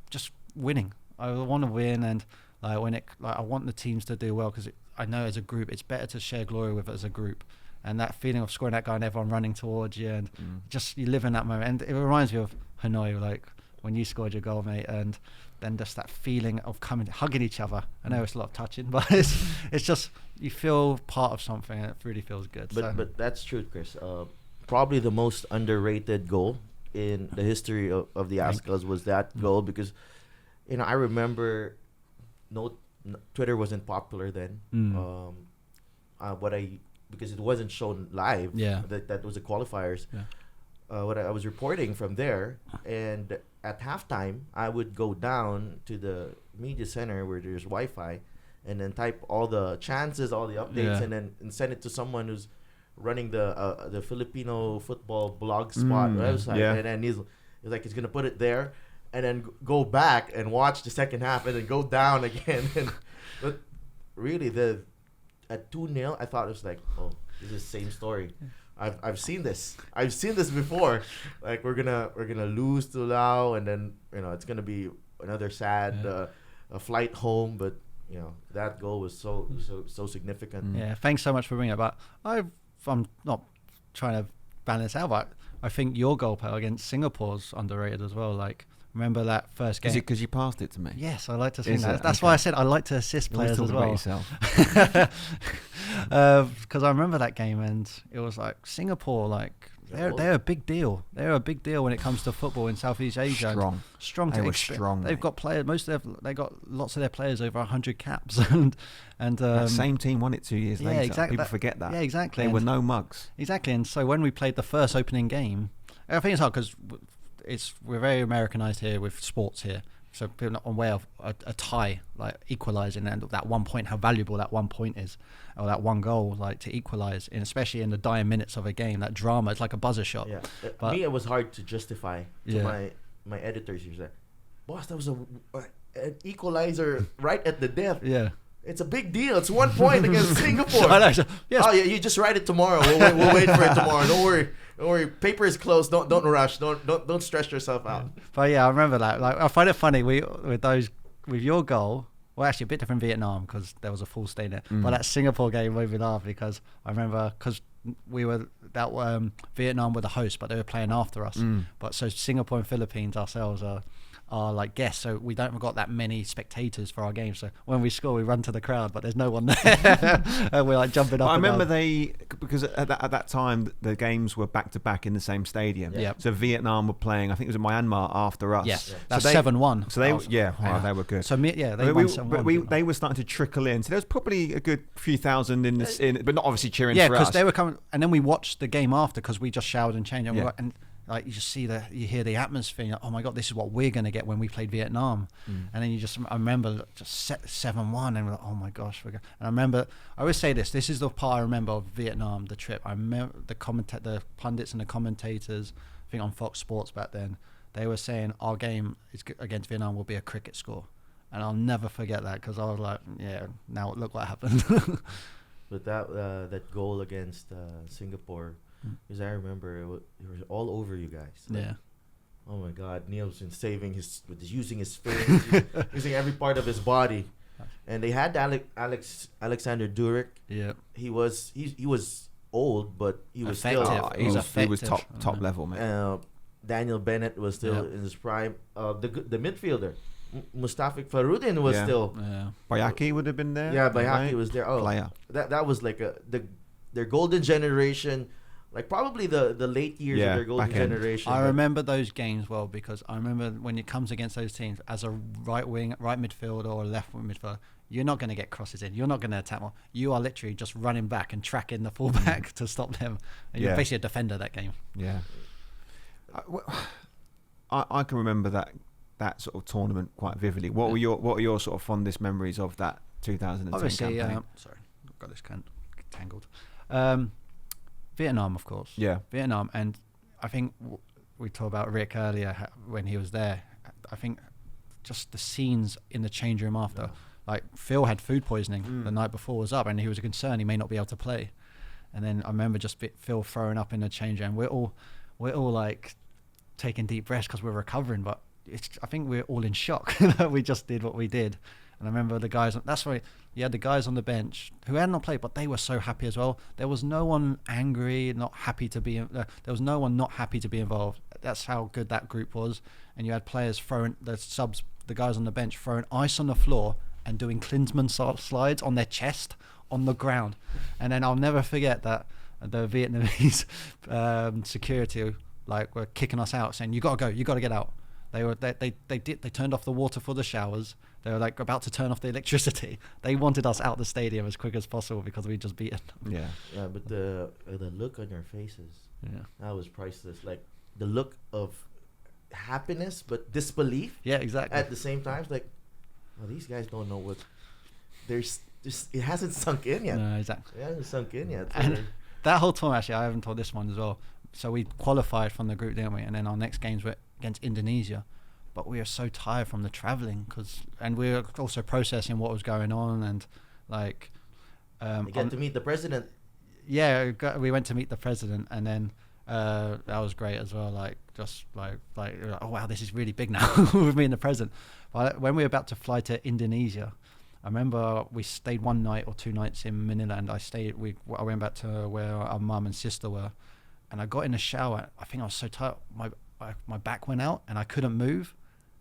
just winning. I want to win, and I want the teams to do well because I know as a group it's better to share glory with as a group. And that feeling of scoring that guy and everyone running towards you, and just you live in that moment. And it reminds me of Hanoi, when you scored your goal, mate, and then just that feeling of hugging each other. I know it's a lot of touching, but it's just you feel part of something, and it really feels good.
But that's true, Chris. Probably the most underrated goal in the history of the Azkals was that goal, because I remember Twitter wasn't popular then. Because it wasn't shown live.
Yeah.
That was the qualifiers.
Yeah.
What I was reporting from there, and at halftime I would go down to the media center where there's Wi-Fi, and then type all the chances, all the updates, and send it to someone who's running the Filipino football blog spot website, and then he's like, he's gonna put it there, and then go back and watch the second half, and then go down again. But really, at 2-0, I thought it was like, oh, this is the same story. I've seen this. I've seen this before. Like we're gonna lose to Lao, and then it's gonna be another sad a flight home. But that goal was so significant.
Yeah, thanks so much for bringing it. But I'm not trying to balance out, but I think your goal, Pal, against Singapore's underrated as well. Like, remember that first game?
Is it because you passed it to me?
Yes, I like to sing
Is
that.
it?
That's
Okay.
why I said I like to assist players as well.
Yourself.
Because I remember that game, and it was like Singapore, like they're a big deal. They're a big deal when it comes to football in Southeast Asia.
Strong. They were strong.
They've got players. They got lots of their players over 100 caps, and
that same team won it 2 years later.
Exactly.
People forget that.
Yeah, exactly.
They were no mugs.
Exactly. And so when we played the first opening game, I think it's hard because we're very Americanized here with sports here. So people are aware of a tie, like equalising, and that 1 point, how valuable that 1 point is, or that one goal, like to equalise, and especially in the dying minutes of a game, that drama, it's like a buzzer shot.
Yeah,
but
me, it was hard to justify to my editors. He was like, "Boss, that was an equalizer right at the death.
Yeah.
It's a big deal. It's 1 point against Singapore."
Yes.
Oh yeah, you just write it tomorrow. We'll wait for it tomorrow. Don't worry. Paper is close. Don't rush. Don't stress yourself out.
But yeah, I remember that. Like, I find it funny with your goal. Well, actually, a bit different Vietnam because there was a full stay there. But that Singapore game made me laugh because I remember we were Vietnam were the host, but they were playing after us. But so Singapore and Philippines ourselves are like guests, so we don't got that many spectators for our game. So when we score, we run to the crowd, but there's no one there, and we're like jumping up.
I remember
down.
because at that time the games were back to back in the same stadium.
Yeah.
So Vietnam were playing. I think it was in Myanmar after us.
Yes,
So
that's
they-
7-1.
So they they were good.
So they won 7-1.
They were starting to trickle in. So there was probably a good few thousand in this, but not obviously cheering
Yeah,
for us.
because they were coming, and then we watched the game after because we just showered and changed, and, and like you just see you hear the atmosphere. Like, oh my God, this is what we're gonna get when we played Vietnam. And then I remember just 7-1, and we're like, oh my gosh, and I remember I always say this is the part I remember of Vietnam, the trip. I remember the pundits and the commentators, I think on Fox Sports back then, they were saying our game against Vietnam will be a cricket score, and I'll never forget that because I was like, yeah, now look what happened.
But that goal against Singapore, because I remember it was all over you guys. Like,
Yeah.
oh my God, Neil's been using his face, using every part of his body, and they had Alexander Durek.
Yeah.
He was old, but he was
Effective.
still.
he was
effective.
top level, man.
Daniel Bennett was still in his prime. The midfielder, Mustafik Farudin was still.
Yeah.
Bayaki would have been there.
Yeah, Bayaki
right?
was there. Oh,
Player.
that was like their golden generation, like probably the late years of their golden
back end.
generation.
I
but-
remember those games well because I remember when it comes against those teams as a right midfielder or a left wing midfielder, you're not going to get crosses in. You're not going to attack more. You are literally just running back and tracking the fullback to stop them. And you're basically a defender that game.
Yeah. I can remember that sort of tournament quite vividly. What were your sort of fondest memories of that 2010
Obviously,
campaign?
sorry, I've got this tangled. Vietnam, of course.
Yeah.
Vietnam, and I think we talked about Rick earlier when he was there. I think just the scenes in the change room after. Like Phil had food poisoning the night before, was up, and he was concerned he may not be able to play. And then I remember just Phil throwing up in the change room. We're all like taking deep breaths because we're recovering, but I think we're all in shock that we just did what we did. And I remember the guys. That's why you had the guys on the bench who had not played, but they were so happy as well. There was no one angry, not happy to be. There was no one not happy to be involved. That's how good that group was. And you had players throwing the subs, the guys on the bench throwing ice on the floor and doing Klinsmann slides on their chest on the ground. And then I'll never forget that the Vietnamese security were kicking us out, saying, "You gotta go, you gotta get out." They turned off the water for the showers. They were about to turn off the electricity. They wanted us out the stadium as quick as possible because we just beaten them.
Yeah, but the look on your faces, that was priceless. Like the look of happiness but disbelief.
Yeah, exactly.
At the same time, it's like, well, these guys don't know what. There's just it hasn't sunk in yet.
No, exactly.
It hasn't sunk in yet. So
And that whole tournament, actually, I haven't told this one as well. So we qualified from the group, didn't we? And then our next games were against Indonesia. But we were so tired from the travelling and we were also processing what was going on and
you get to meet the president.
Yeah, we went to meet the president, and then that was great as well. Oh wow, this is really big now with me and the president. But when we were about to fly to Indonesia, I remember we stayed one night or 2 nights in Manila, and I went back to where our mum and sister were, and I got in the shower. I think I was so tired, my back went out and I couldn't move.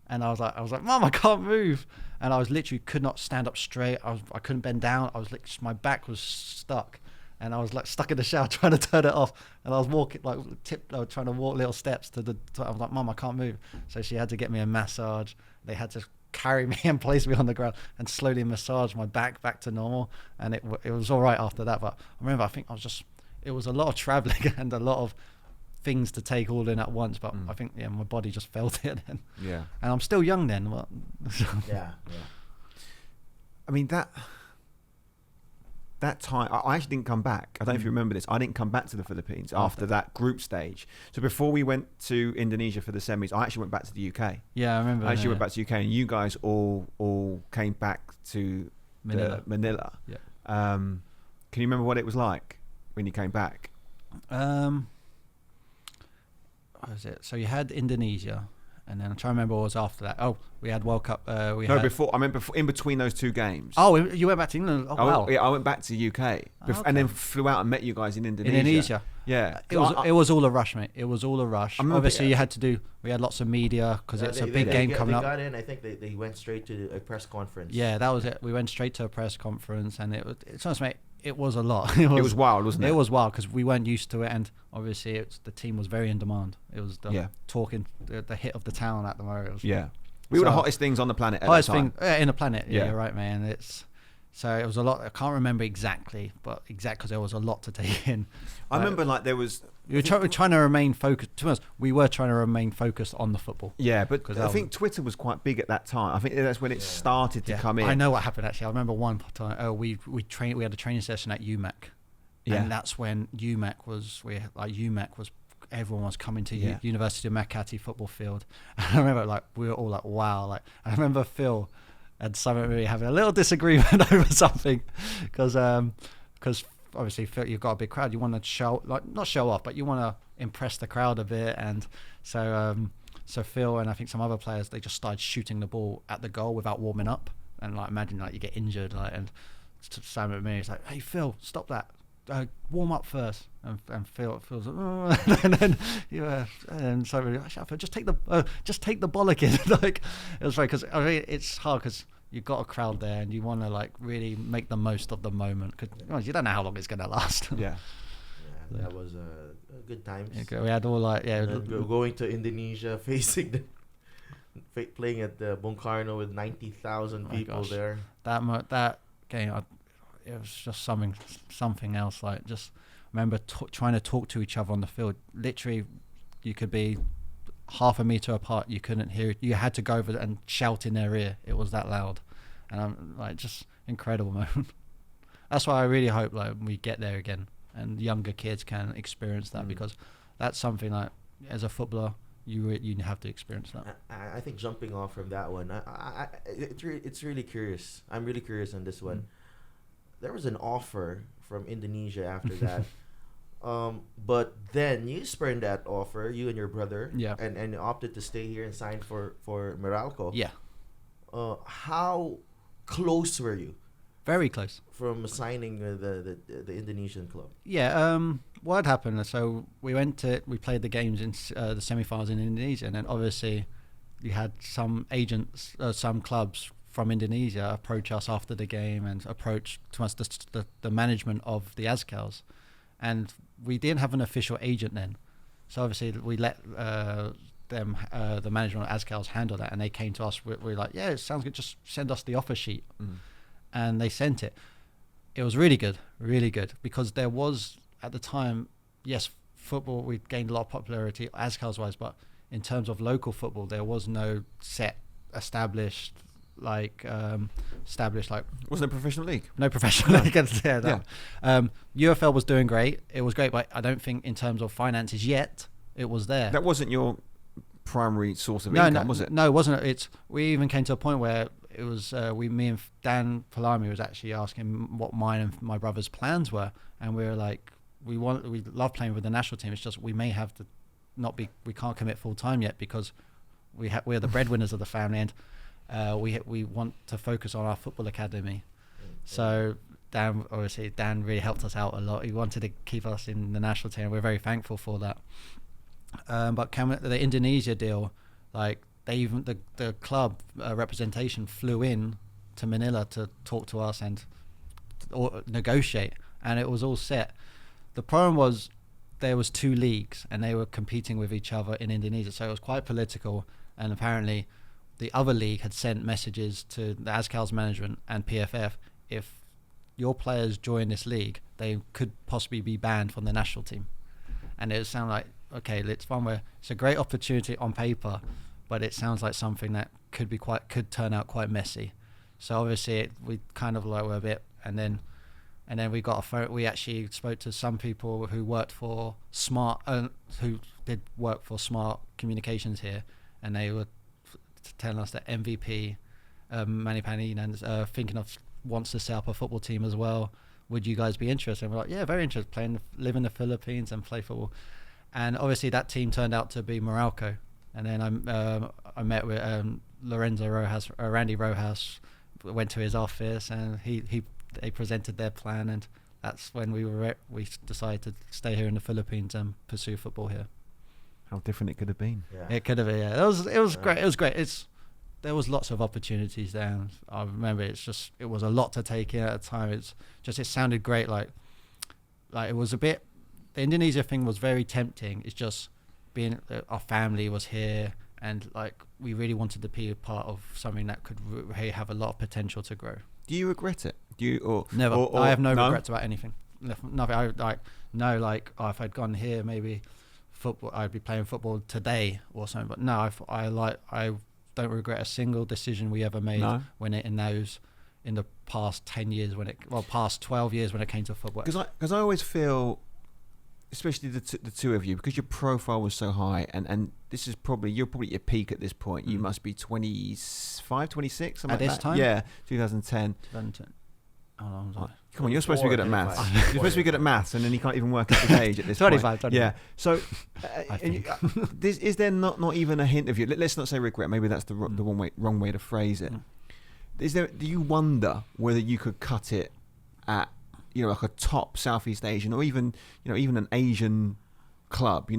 And I was like, "Mom, I can't move," and I was literally could not stand up straight. I couldn't bend down. I was my back was stuck, and I was stuck in the shower trying to turn it off. And I was walking trying to walk little steps I was like, "Mom, I can't move." So she had to get me a massage. They had to carry me and place me on the ground and slowly massage my back to normal. And it was all right after that. But I remember, I think it was a lot of traveling and a lot of things to take all in at once, but I think my body just felt it then.
Yeah.
And I'm still young then, but
yeah.
I mean that time I actually didn't come back. I don't know if you remember this. I didn't come back to the Philippines after that group stage. So before we went to Indonesia for the semis, I actually went back to the UK.
Yeah, I remember.
I actually went back to the UK, and you guys all came back to Manila.
Yeah.
Can you remember what it was like when you came back?
What was it? So you had Indonesia, and then I'm trying to remember what was after that. Oh, we had World Cup.
Before. I mean, in between those 2 games.
Oh, you went back to England. Oh, wow.
I went back to UK and then flew out and met you guys in Indonesia.
Indonesia.
Yeah.
It was all a rush, mate. It was all a rush. Obviously, you had to do. We had lots of media because it's a big game coming up.
They got in. I think they went straight to a press conference.
Yeah, that was it. We went straight to a press conference, and it's honest, mate. It was a lot.
It was wild, wasn't it?
It was wild because we weren't used to it, and obviously the team was very in demand. It was the hit of the town at the moment.
We were the hottest things on the planet at that time.
In the planet. Yeah, you're right, man. So it was a lot. I can't remember exactly, but because there was a lot to take in.
I remember there was.
We were trying to remain focused. To be honest, we were trying to remain focused on the football.
Yeah, but I think Twitter was quite big at that time. I think that's when it started to come in.
I know what happened actually. I remember one time. We had a training session at UMAC, and that's when UMAC was. Everyone was coming to University of Makati football field. And I remember we were all like, wow. I remember Phil and Simon and me having a little disagreement over something because obviously Phil, you've got a big crowd. You want to not show off, but you want to impress the crowd a bit. And so Phil and I think some other players, they just started shooting the ball at the goal without warming up. And imagine you get injured. And Simon and me, it's like, hey Phil, stop that. Warm up first, and Phil's like, and so just take the bollock in. It was right because it's hard because you've got a crowd there and you want to really make the most of the moment because you don't know how long it's going to last.
That was a good times.
We had all
going to Indonesia, playing at the Bung Karno with 90,000 people there.
That game. It was just something else. Just remember trying to talk to each other on the field. Literally, you could be half a meter apart. You couldn't hear it. You had to go over and shout in their ear. It was that loud, and I'm just incredible moment. That's why I really hope we get there again, and younger kids can experience that because that's something as a footballer you have to experience that.
I think jumping off from that one, it's really curious. I'm really curious on this one. There was an offer from Indonesia after that, but then you spurned that offer, you and your brother, and opted to stay here and sign for Meralco.
Yeah.
How close were you
Very close.
from signing the Indonesian club?
Yeah. What had happened? So we played the games in the semi-finals in Indonesia, and then obviously you had some agents, some clubs from Indonesia approach us after the game and approach to us the management of the Azkals, and we didn't have an official agent then. So obviously we let them, the management of Azkals, handle that, and they came to us. We're like, yeah, it sounds good. Just send us the offer sheet, and they sent it. It was really good, because there was at the time, yes, football, we gained a lot of popularity Azkals wise, but in terms of local football, there was no established wasn't
a professional league.
No professional league. UFL was doing great. It was great, but I don't think in terms of finances yet it was there.
That wasn't your primary source of income, was it?
No, it wasn't. We even came to a point where it was me and Dan Palami was actually asking what mine and my brother's plans were, and we were like, we love playing with the national team. It's just we may have to we can't commit full time yet because we're the breadwinners of the family, and we want to focus on our football academy. So Dan really helped us out a lot. He wanted to keep us in the national team. We're very thankful for that. But the Indonesia deal, like the club representation flew in to Manila to talk to us and or negotiate, and it was all set. The problem was there was two leagues and they were competing with each other in Indonesia, so it was quite political. And apparently the other league had sent messages to the Azkals management and PFF, if your players join this league, they could possibly be banned from the national team. And it sounded like, okay, it's one where it's a great opportunity on paper, but it sounds like something that could turn out quite messy. So obviously we kind of like were a bit, and then we got a phone. We actually spoke to some people who worked for who did work for Smart Communications here, and they were telling us that MVP Manny Paninan wants to set up a football team as well. Would you guys be interested? And we're like, yeah, very interested. Live in the Philippines and play football. And obviously that team turned out to be Morocco. And then I met with Randy Rojas, went to his office, and they presented their plan, and that's when we decided to stay here in the Philippines and pursue football here.
How different it could have been.
Yeah. It could have been. Yeah, it was great. It was great. There was lots of opportunities there. And I remember it was a lot to take in at a time. It sounded great. Like it was a bit. The Indonesia thing was very tempting. It's just being our family was here, and like we really wanted to be a part of something that could have a lot of potential to grow.
Do you regret it?
Never. I have no regrets about anything. Nothing. If I'd gone here, maybe football, I'd be playing football today or something. But no, I don't regret a single decision we ever made in the past 10 years past 12 years when it came to football.
Because I always feel, especially the two of you, because your profile was so high, and this is you're probably at your peak at this point. You must be 25, 26, something
at
like
this
that.
time.
Yeah, 2010. Come on, you're supposed to be good at maths. You're supposed to be good at maths, and then you can't even work out the age at this
25,
point.
25.
Yeah. So, is there not even a hint of you? Let's not say regret. Maybe that's the wrong way to phrase it. Do you wonder whether you could cut it at like a top Southeast Asian or even an Asian club?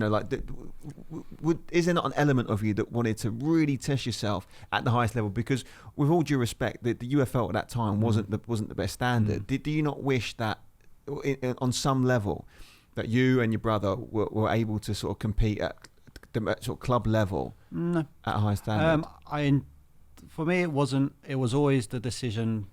Is there not an element of you that wanted to really test yourself at the highest level? Because with all due respect, the UFL at that time wasn't the best standard. Do you not wish that on some level that you and your brother were able to sort of compete at the sort of club level at a high standard?
For me, it wasn't. It was always the decision.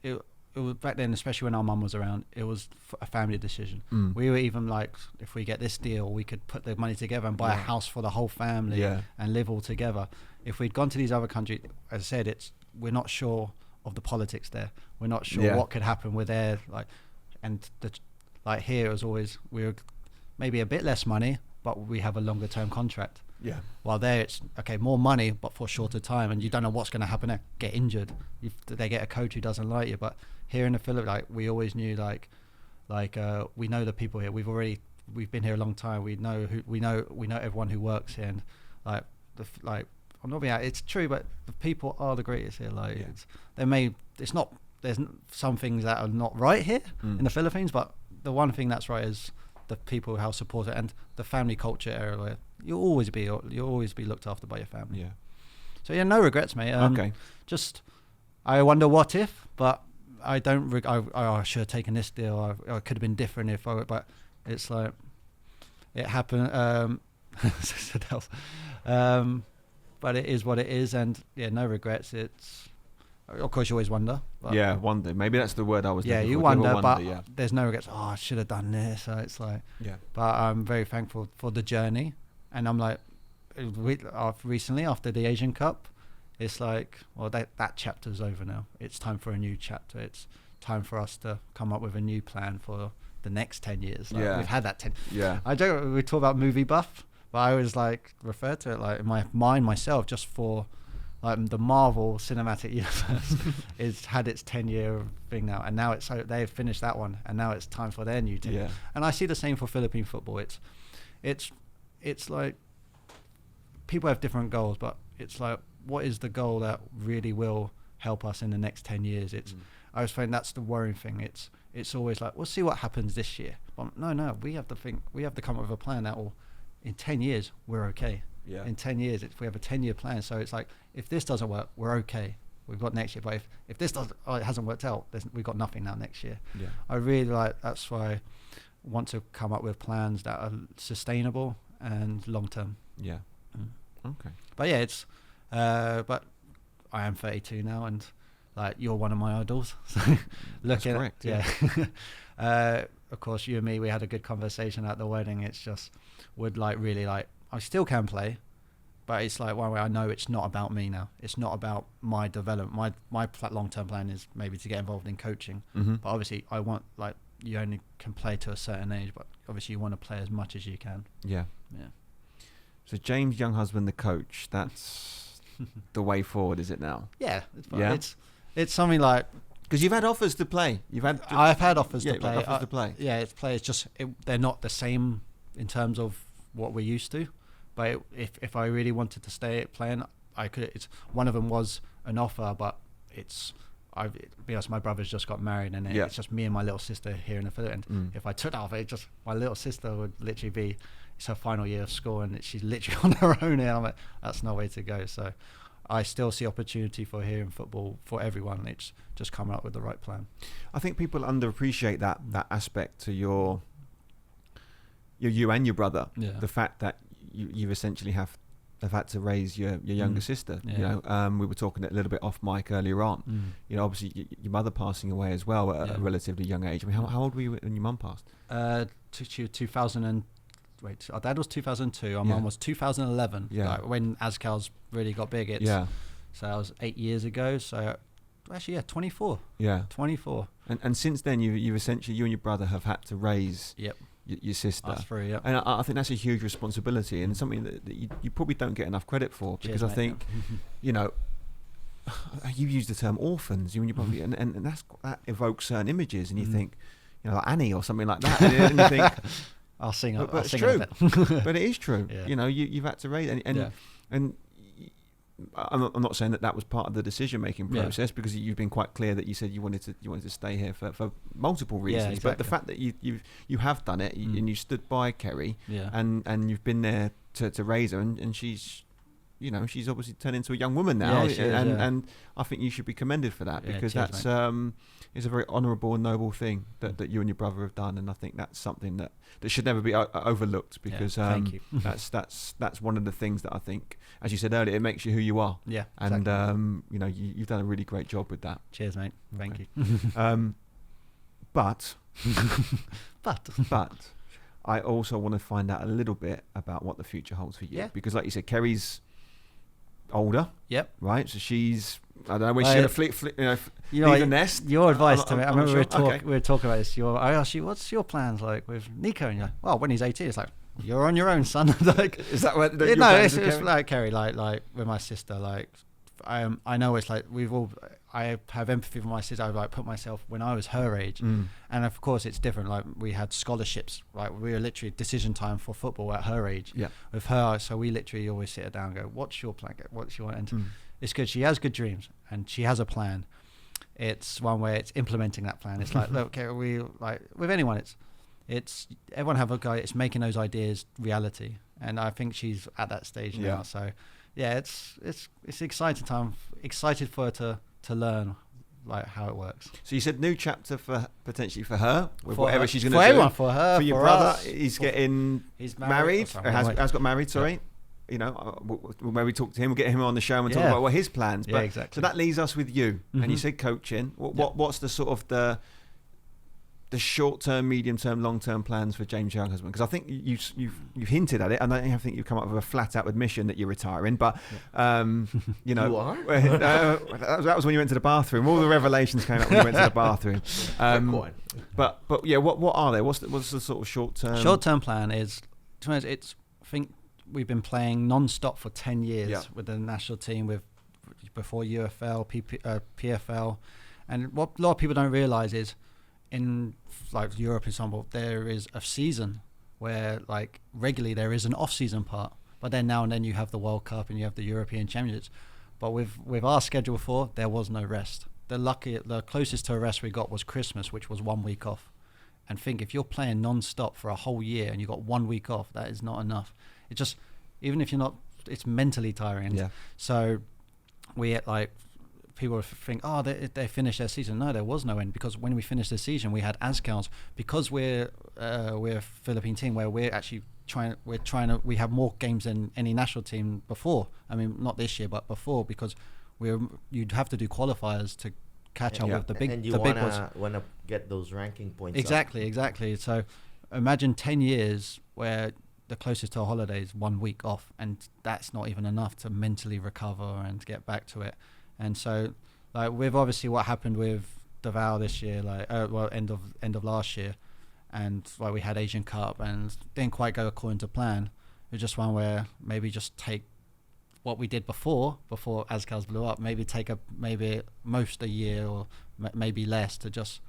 It was back then, especially when our mum was around, it was a family decision. We were even like, if we get this deal, we could put the money together and buy a house for the whole family and live all together. If we'd gone to these other countries, as I said, we're not sure of the politics there. We're not sure what could happen with there. Here, it was always, we were maybe a bit less money, but we have a longer term contract.
Yeah.
While there, it's more money, but for a shorter time, and you don't know what's going to happen there. Get injured, they get a coach who doesn't like you. But here in the Philippines, we always knew, we know the people here. We've been here a long time. We know everyone who works here, and I'm not being out. It's true, but the people are the greatest here. Like
Yeah.
it's not. There's some things that are not right here in the Philippines, but the one thing that's right is the people, how supportive, and the family culture area where you'll always be looked after by your family.
Yeah.
So yeah, no regrets, mate.
Okay.
Just I wonder what if, but I don't. I should have taken this deal. I could have been different if I. But it's like it happened. But it is what it is, and yeah, no regrets. It's of course you always wonder. But
Yeah, wonder. Maybe that's the word I was.
yeah,
looking
you
for.
wonder, but
Yeah.
there's no regrets. Oh, I should have done this. So it's like,
Yeah.
but I'm very thankful for the journey, and I'm like, recently after the Asian Cup, it's like, well, that chapter's over now. It's time for a new chapter. It's time for us to come up with a new plan for the next 10 years. Like,
Yeah.
we've had that 10.
Yeah.
We talk about movie buff, but I always like refer to it like in my mind myself, just for like the Marvel Cinematic Universe. It's had its 10-year thing now, and now they've finished that one, and now it's time for their new 10.
Yeah.
And I see the same for Philippine football. It's like people have different goals, but it's like, what is the goal that really will help us in the next 10 years? I was finding that's the worrying thing. It's always like, we'll see what happens this year. But no, we have to come up with a plan that will, in 10 years, we're okay.
Yeah.
In 10 years, we have a 10-year plan. So it's like, if this doesn't work, we're okay. We've got next year. But if this it hasn't worked out, we've got nothing now next year.
Yeah.
I really that's why I want to come up with plans that are sustainable and long-term.
Yeah. Okay.
But yeah, but I am 32 now, and like, you're one of my idols. So looking
correct,
of course, you and me, we had a good conversation at the wedding. It's just I still can play, but it's like one way I know it's not about me now. It's not about my development. My long-term plan is maybe to get involved in coaching.
Mm-hmm.
But obviously I want, like, you only can play to a certain age, but obviously you want to play as much as you can.
Yeah.
Yeah.
So James Younghusband, the coach, that's the way forward, is it now?
Yeah.
Yeah.
It's something like,
Because you've had offers to play.
I've had offers to
you've
play.
had offers to play.
Yeah, it's players. Just they're not the same in terms of what we're used to. But if I really wanted to stay playing, I could. It's one of them was an offer, but to be honest, my brother's just got married, and it's just me and my little sister here in the Philippines. If I took that offer, my little sister would literally it's her final year of school, and she's literally on her own here. I'm like, that's no way to go. So I still see opportunity for here in football for everyone. It's just coming up with the right plan.
I think people underappreciate that aspect to you and your brother.
Yeah.
The fact that you've essentially have had to raise your younger sister.
Yeah.
You know, we were talking a little bit off mic earlier on. You know, obviously your mother passing away as well at a relatively young age. I mean, how old were you when your mum passed?
2000 our dad was 2002. Our mum was 2011.
Yeah.
Like when Azkals really got big. So that was 8 years ago. So actually, 24.
Yeah.
24.
And since then, you've essentially, you and your brother have had to raise your sister.
Us three, yep.
And I think that's a huge responsibility and something that you probably don't get enough credit for. Because
Cheers,
I think, you know, you use the term orphans, you and your brother, and that evokes certain images, and you think, you know, like Annie or something like that, and you think,
I'll sing.
But
I'll
it's
sing
true.
a bit.
But it is true.
Yeah.
You know, you've had to raise, and I'm not saying that was part of the decision-making process, because you've been quite clear that you said you wanted to stay here for multiple reasons.
Yeah, exactly.
But the fact that you have done it, and you stood by Kerry,
Yeah.
and you've been there to raise her, and she's, you know, she's obviously turned into a young woman now,
Yeah, she is,
and I think you should be commended for that,
Yeah,
because
cheers,
that's is a very honourable and noble thing that you and your brother have done, and I think that's something that should never be overlooked, because
thank you.
that's one of the things that I think, as you said earlier, it makes you who you are.
Yeah.
And
Exactly.
you know, you've done a really great job with that.
Cheers, mate. Thank
Okay.
you.
But
But
I also want to find out a little bit about what the future holds for you,
Yeah.
because like you said, Kerry's older,
yep.
right? So she's, I don't know, when she's going to
You know,
leave the nest.
Your advice to
I'm
me. I
not
remember
sure.
we were talking about this. I asked you, what's your plans like with Nico? And you're like, well, when he's 18, it's like, you're on your own, son. Like,
Is that what?
no, it's like Kerry, like with my sister. Like, I know it's like I have empathy for my sister. I like put myself when I was her age, and of course it's different. Like we had scholarships, like we were literally decision time for football at her age.
Yeah.
With her, so we literally always sit her down and go, "What's your plan? What's your?" And it's good. She has good dreams and she has a plan. It's one where it's implementing that plan. It's like, look, okay, we like with anyone. It's everyone have a guy. It's making those ideas reality, and I think she's at that stage now. So, yeah, it's exciting time. Excited for her to learn like how it works.
So you said new chapter for potentially for her with
For
whatever
her,
she's going to
for
do.
everyone, for her,
for your
for
brother.
us.
He's
He's
married.
Sorry,
Has got married. Sorry. You know, we'll maybe talk to him. We'll get him on the show and talk about what his plans.
Yeah,
but,
exactly.
So that leaves us with you. And you said coaching. What's the sort of the short-term, medium-term, long-term plans for James Younghusband? Because I think you've hinted at it, and I think you've come up with a flat-out admission that you're retiring. But you know,
You are?
that was when you went to the bathroom. All the revelations came up when you went to the bathroom. But yeah, what are they? What's the sort of short-term?
Short-term plan is, to be honest, it's I think we've been playing non-stop for 10 years with the national team, with before UFL, PFL, and what a lot of people don't realise is, in like Europe, for example, there is a season where like regularly there is an off-season part, but then now and then you have the World Cup and you have the European Championships. But with our schedule before, there was no rest. The closest to a rest we got was Christmas, which was 1 week off. And think if you're playing non-stop for a whole year and you got 1 week off, that is not enough. It just, even if you're not, it's mentally tiring.
Yeah.
So we like, people think, oh, they finished their season. No, there was no end, because when we finished the season, we had Azkals, because we're a Philippine team where we have more games than any national team before. I mean, not this year, but before, because you'd have to do qualifiers to catch up with the big ones.
Want to get those ranking points.
Exactly. So imagine 10 years where the closest to a holiday is 1 week off, and that's not even enough to mentally recover and get back to it. And so, like, with obviously what happened with Davao this year, like, end of last year, and like we had Asian Cup and didn't quite go according to plan. It was just one where maybe just take what we did before Azkals blew up, maybe take most a year or maybe less, to just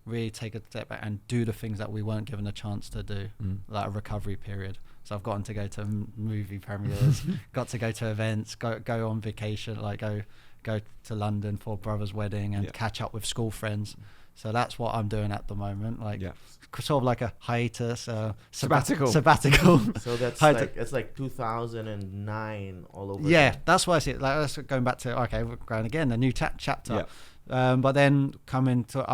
really take a step back and do the things that we weren't given a chance to do, like a recovery period. So I've gotten to go to movie premieres, got to go to events, go on vacation, like go to London for brother's wedding and catch up with school friends. So that's what I'm doing at the moment, like sort of like a hiatus, sabbatical.
So that's it's like 2009 all over.
Yeah,
again.
that's why I see it. Like, that's going back to we're going again, a new chapter. But then coming to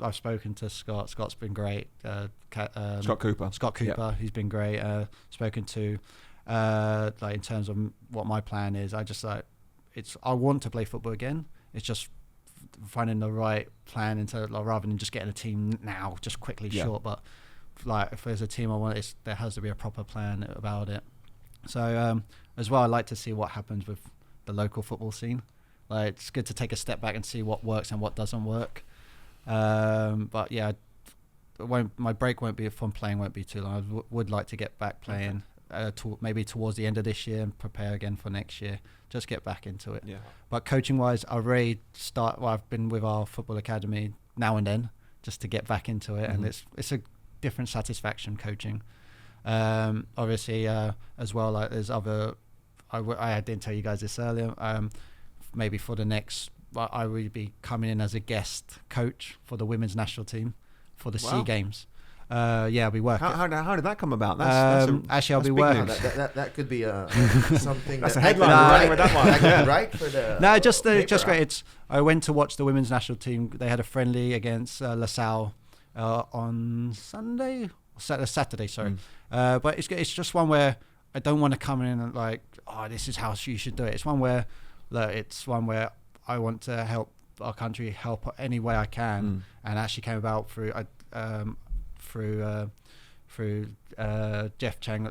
I've spoken to Scott. Scott's been great. Scott Cooper. He's been great. Spoken to like in terms of what my plan is. I want to play football again. It's just finding the right plan rather than just getting a team now, just quickly short. But like if there's a team I want, there has to be a proper plan about it. So as well, I like to see what happens with the local football scene. Like, it's good to take a step back and see what works and what doesn't work. But yeah, my break won't be too long. I would like to get back playing maybe towards the end of this year and prepare again for next year. Just get back into it. Yeah. But coaching wise, I've been with our football academy now and then just to get back into it, and it's a different satisfaction coaching. Obviously, as well, like there's other. I didn't tell you guys this earlier. Maybe for the next, I will be coming in as a guest coach for the women's national team for the SEA Games. I'll be working.
How did that come about?
Actually, I'll be working.
That could be something.
That's a headline. Right with that one.
Right for the.
No, just great. I went to watch the women's national team. They had a friendly against LaSalle on Saturday. Sorry, but it's just one where I don't want to come in and like, oh, this is how you should do it. It's one where I want to help our country, help any way I can, and actually came about through Jeff Chang.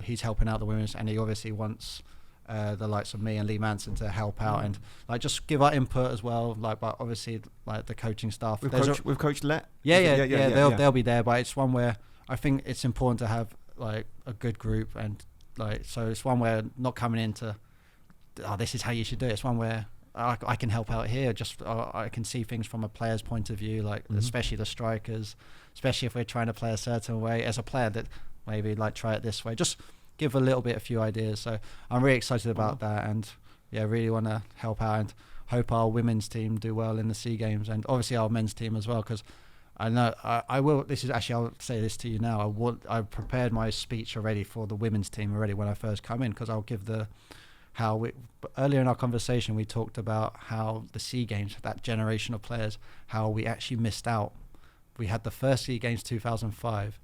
He's helping out the women's, and he obviously wants the likes of me and Lee Manson to help out and like just give our input as well. Like, but obviously like the coaching staff.
With Coach Let.
They'll be there. But it's one where I think it's important to have like a good group, and like so it's one where not coming into, oh, this is how you should do it. It's one where I can help out here. Just I can see things from a player's point of view, like especially the strikers, especially if we're trying to play a certain way as a player, that maybe like try it this way. Just give a few ideas. So I'm really excited about that, and really want to help out and hope our women's team do well in the SEA Games, and obviously our men's team as well, because I know I will. This is actually, I'll say this to you now. I've prepared my speech already for the women's team already when I first come in, because I'll give earlier in our conversation we talked about how the SEA Games, that generation of players, how we actually missed out. We had the first SEA Games 2005,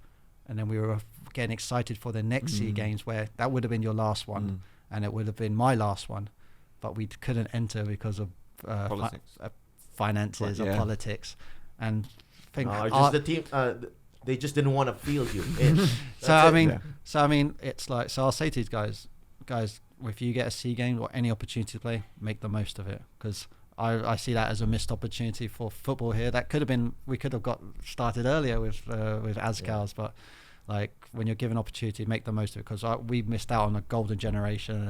and then we were getting excited for the next SEA Games, where that would have been your last one, and it would have been my last one, but we couldn't enter because of finances or politics, and
just the team. They just didn't want to field you in.
So I mean, it's like, so I'll say to these guys, if you get a SEA Game or any opportunity to play, make the most of it, because I see that as a missed opportunity for football here. That we could have got started earlier with Azkals, but like, when you're given opportunity, make the most of it, because we missed out on a golden generation.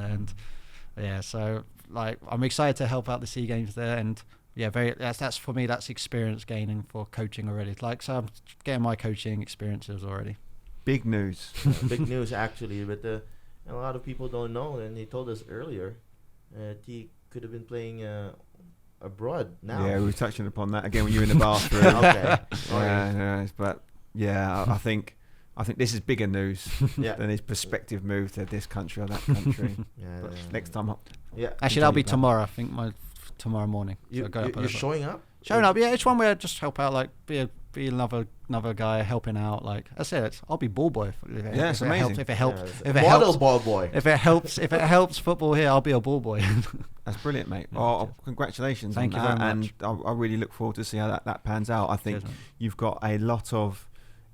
And so like, I'm excited to help out the SEA Games there, and that's for me, that's experience gaining for coaching already. Like, so I'm getting my coaching experiences already.
Big news.
Big news actually, but a lot of people don't know, and he told us earlier he could have been playing abroad now.
Yeah, we were touching upon that again when you were in the bathroom.
Okay.
But I think this is bigger news than his prospective move to this country or that country. Next time up.
Yeah.
Actually, that'll be tomorrow. I think tomorrow morning.
You're showing up?
Showing up, yeah. It's one where I just help out, like be another guy helping out. Like I said, I'll be ball boy.
It's amazing.
If it helps,
ball boy.
If it helps football here, I'll be a ball boy.
That's brilliant, mate. Well, congratulations. Thank you very much. And I really look forward to see how that pans out. I think you've got a lot of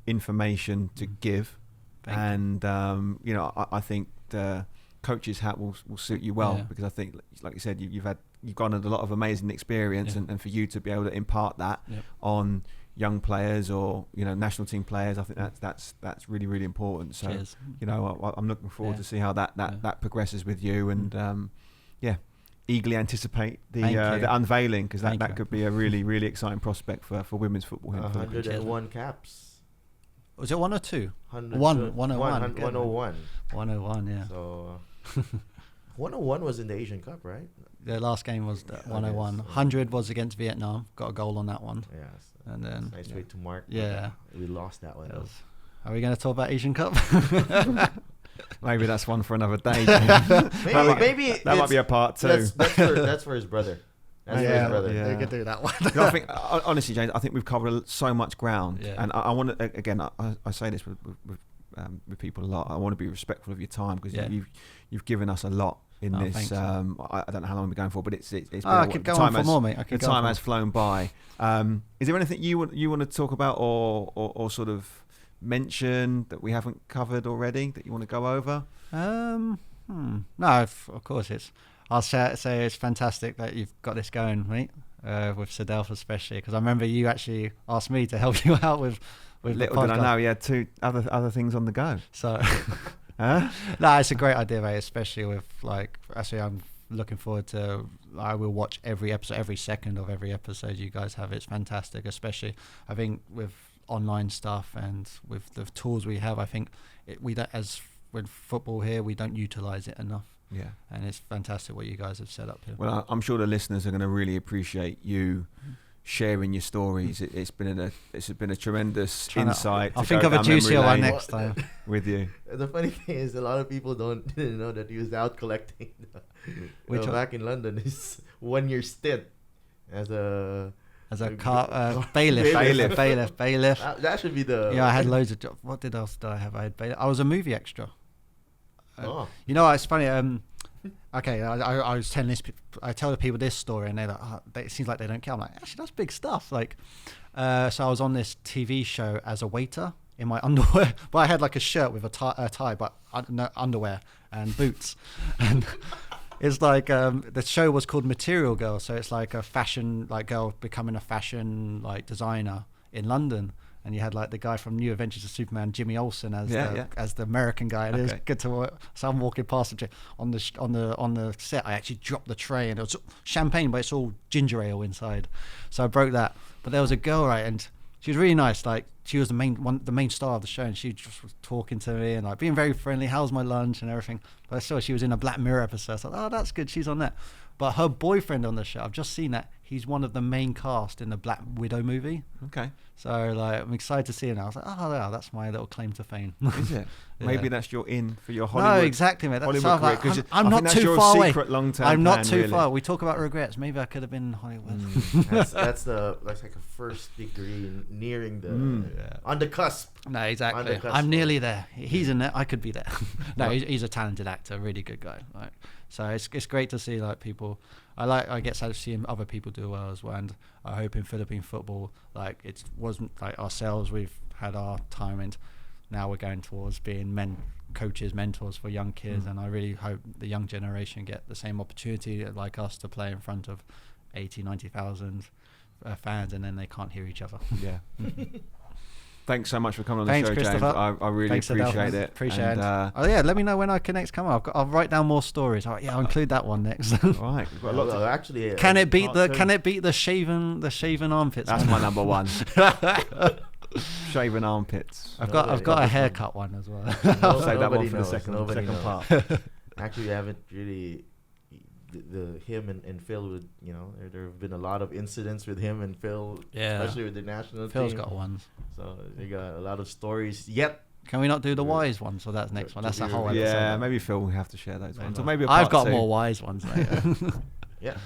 information to give, and I think the coach's hat will suit you well, because I think, like you said, you've garnered a lot of amazing experience, and for you to be able to impart that on young players or national team players, I think that's really, really important. So
cheers.
I'm looking forward to see how that progresses with you, and eagerly anticipate the unveiling, because that could be a really, really exciting prospect for women's football here.
101 caps.
Was it 1 or 2?
101.
101, yeah.
So 101 was in the Asian Cup, right?
The last game was 101. 100 was against Vietnam. Got a goal on that one.
Yes.
And then
nice way to mark.
Yeah.
We lost that one.
Are we going to talk about Asian Cup?
Maybe that's one for another day.
maybe
that might be a part 2.
That's for his brother.
We could do that one.
I think, honestly, James, I think we've covered so much ground, and I want to, again, I say this with people a lot. I want to be respectful of your time, because you've given us a lot in this.
Thanks,
I don't know how long we're going for, but it's been
I could go on for more, mate.
The time has flown by. Is there anything you want to talk about or sort of mention that we haven't covered already that you want to go over?
No, of course I'll say it's fantastic that you've got this going, mate, with Sadelf especially, because I remember you actually asked me to help you out with
Little
the podcast.
did I know you had 2 other things on the go.
So,
huh?
No, it's a great idea, mate, especially with, like, actually I'm looking forward to, I will watch every episode, every second of every episode you guys have. It's fantastic, especially I think with online stuff and with the tools we have. I think we don't, as with football here, we don't utilize it enough.
Yeah,
and it's fantastic what you guys have set up here.
Well, I'm sure the listeners are going to really appreciate you sharing your stories. It's been a tremendous insight.
I'll think of a juicier one next time
with you.
The funny thing is, a lot of people didn't know that he was out collecting. Back in London, his 1 year stint as a
bailiff.
That should be the.
Yeah, I had loads of jobs. What else did I have? I had bailiff. I was a movie extra. It's funny. Okay, I was telling this. I tell the people this story, and they're like, it seems like they don't care. I'm like, actually, that's big stuff. Like, so I was on this TV show as a waiter in my underwear, but I had like a shirt with a tie, but no underwear and boots, and it's like the show was called Material Girl, so it's like a fashion girl becoming a fashion designer in London. and you had like the guy from New Adventures of Superman, Jimmy Olsen, as the American guy. And it was
Okay.
good to work. So I'm walking past him on the set. I actually dropped the tray, and it was champagne, but it's all ginger ale inside. So I broke that. But there was a girl, right, and she was really nice. Like, she was the main star of the show, and she just was talking to me and like being very friendly. How's my lunch and everything. But I saw she was in a Black Mirror episode. I thought, oh, that's good. She's on that. But her boyfriend on the show, I've just seen that he's one of the main cast in the Black Widow movie.
Okay.
So like, I'm excited to see him now. I was like, oh, yeah, that's my little claim to fame.
Is it?
Yeah.
Maybe that's your in for your Hollywood.
No, exactly, mate. That's
Hollywood career,
like,
'cause
I'm
I
not
think that's
too
your
far away.
secret long-term
I'm not
plan,
too
really.
far. We talk about regrets. Maybe I could have been in Hollywood.
That's like a first degree nearing the on the cusp.
No,
On
exactly.
the cusp.
I'm nearly there. He's in there. I could be there. No, he's a talented actor, really good guy. Like, so it's great to see like people. I get to see other people do well as well, and I hope in Philippine football, like it wasn't like ourselves. We've had our time, and now we're going towards being coaches, mentors for young kids, and I really hope the young generation get the same opportunity like us to play in front of 80, 90,000 fans, and then they can't hear each other.
Yeah. Thanks so much for coming on
Thanks,
the show, James.
Christopher.
I really
Thanks, Adele.
appreciate it.
Appreciate
And,
it. Oh yeah, let me know when I can next come up. I'll write down more stories. All right, yeah, I'll include that one next.
all right, we've got a lot to.
Actually,
Can it beat
part
the shaven armpits?
That's
one?
my number one. Shaven armpits.
I've got a haircut one as well.
I'll save that one
Nobody
for the
knows.
second
Nobody knows.
part.
Actually, I haven't really. Him and Phil would, there have been a lot of incidents with him and Phil,
Yeah.
especially with the national
Phil's
team.
got ones.
So they got a lot of stories yet.
Can we not do the wise one? So that's next one. That's a whole episode.
Yeah, maybe Phil will have to share those ones.
know.
Or maybe a
I've
part
got
two.
more wise ones later.
Yeah,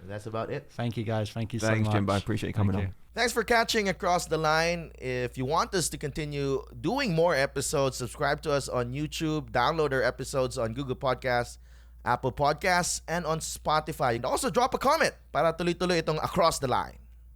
and that's about it.
Thank you guys. Thank you so
Thanks,
much.
Jimbo. I appreciate you coming
Thank
on.
Thanks for catching Across the Line. If you want us to continue doing more episodes, subscribe to us on YouTube, download our episodes on Google Podcasts, Apple Podcasts, and on Spotify. And also drop a comment para tuloy-tuloy itong Across the Line.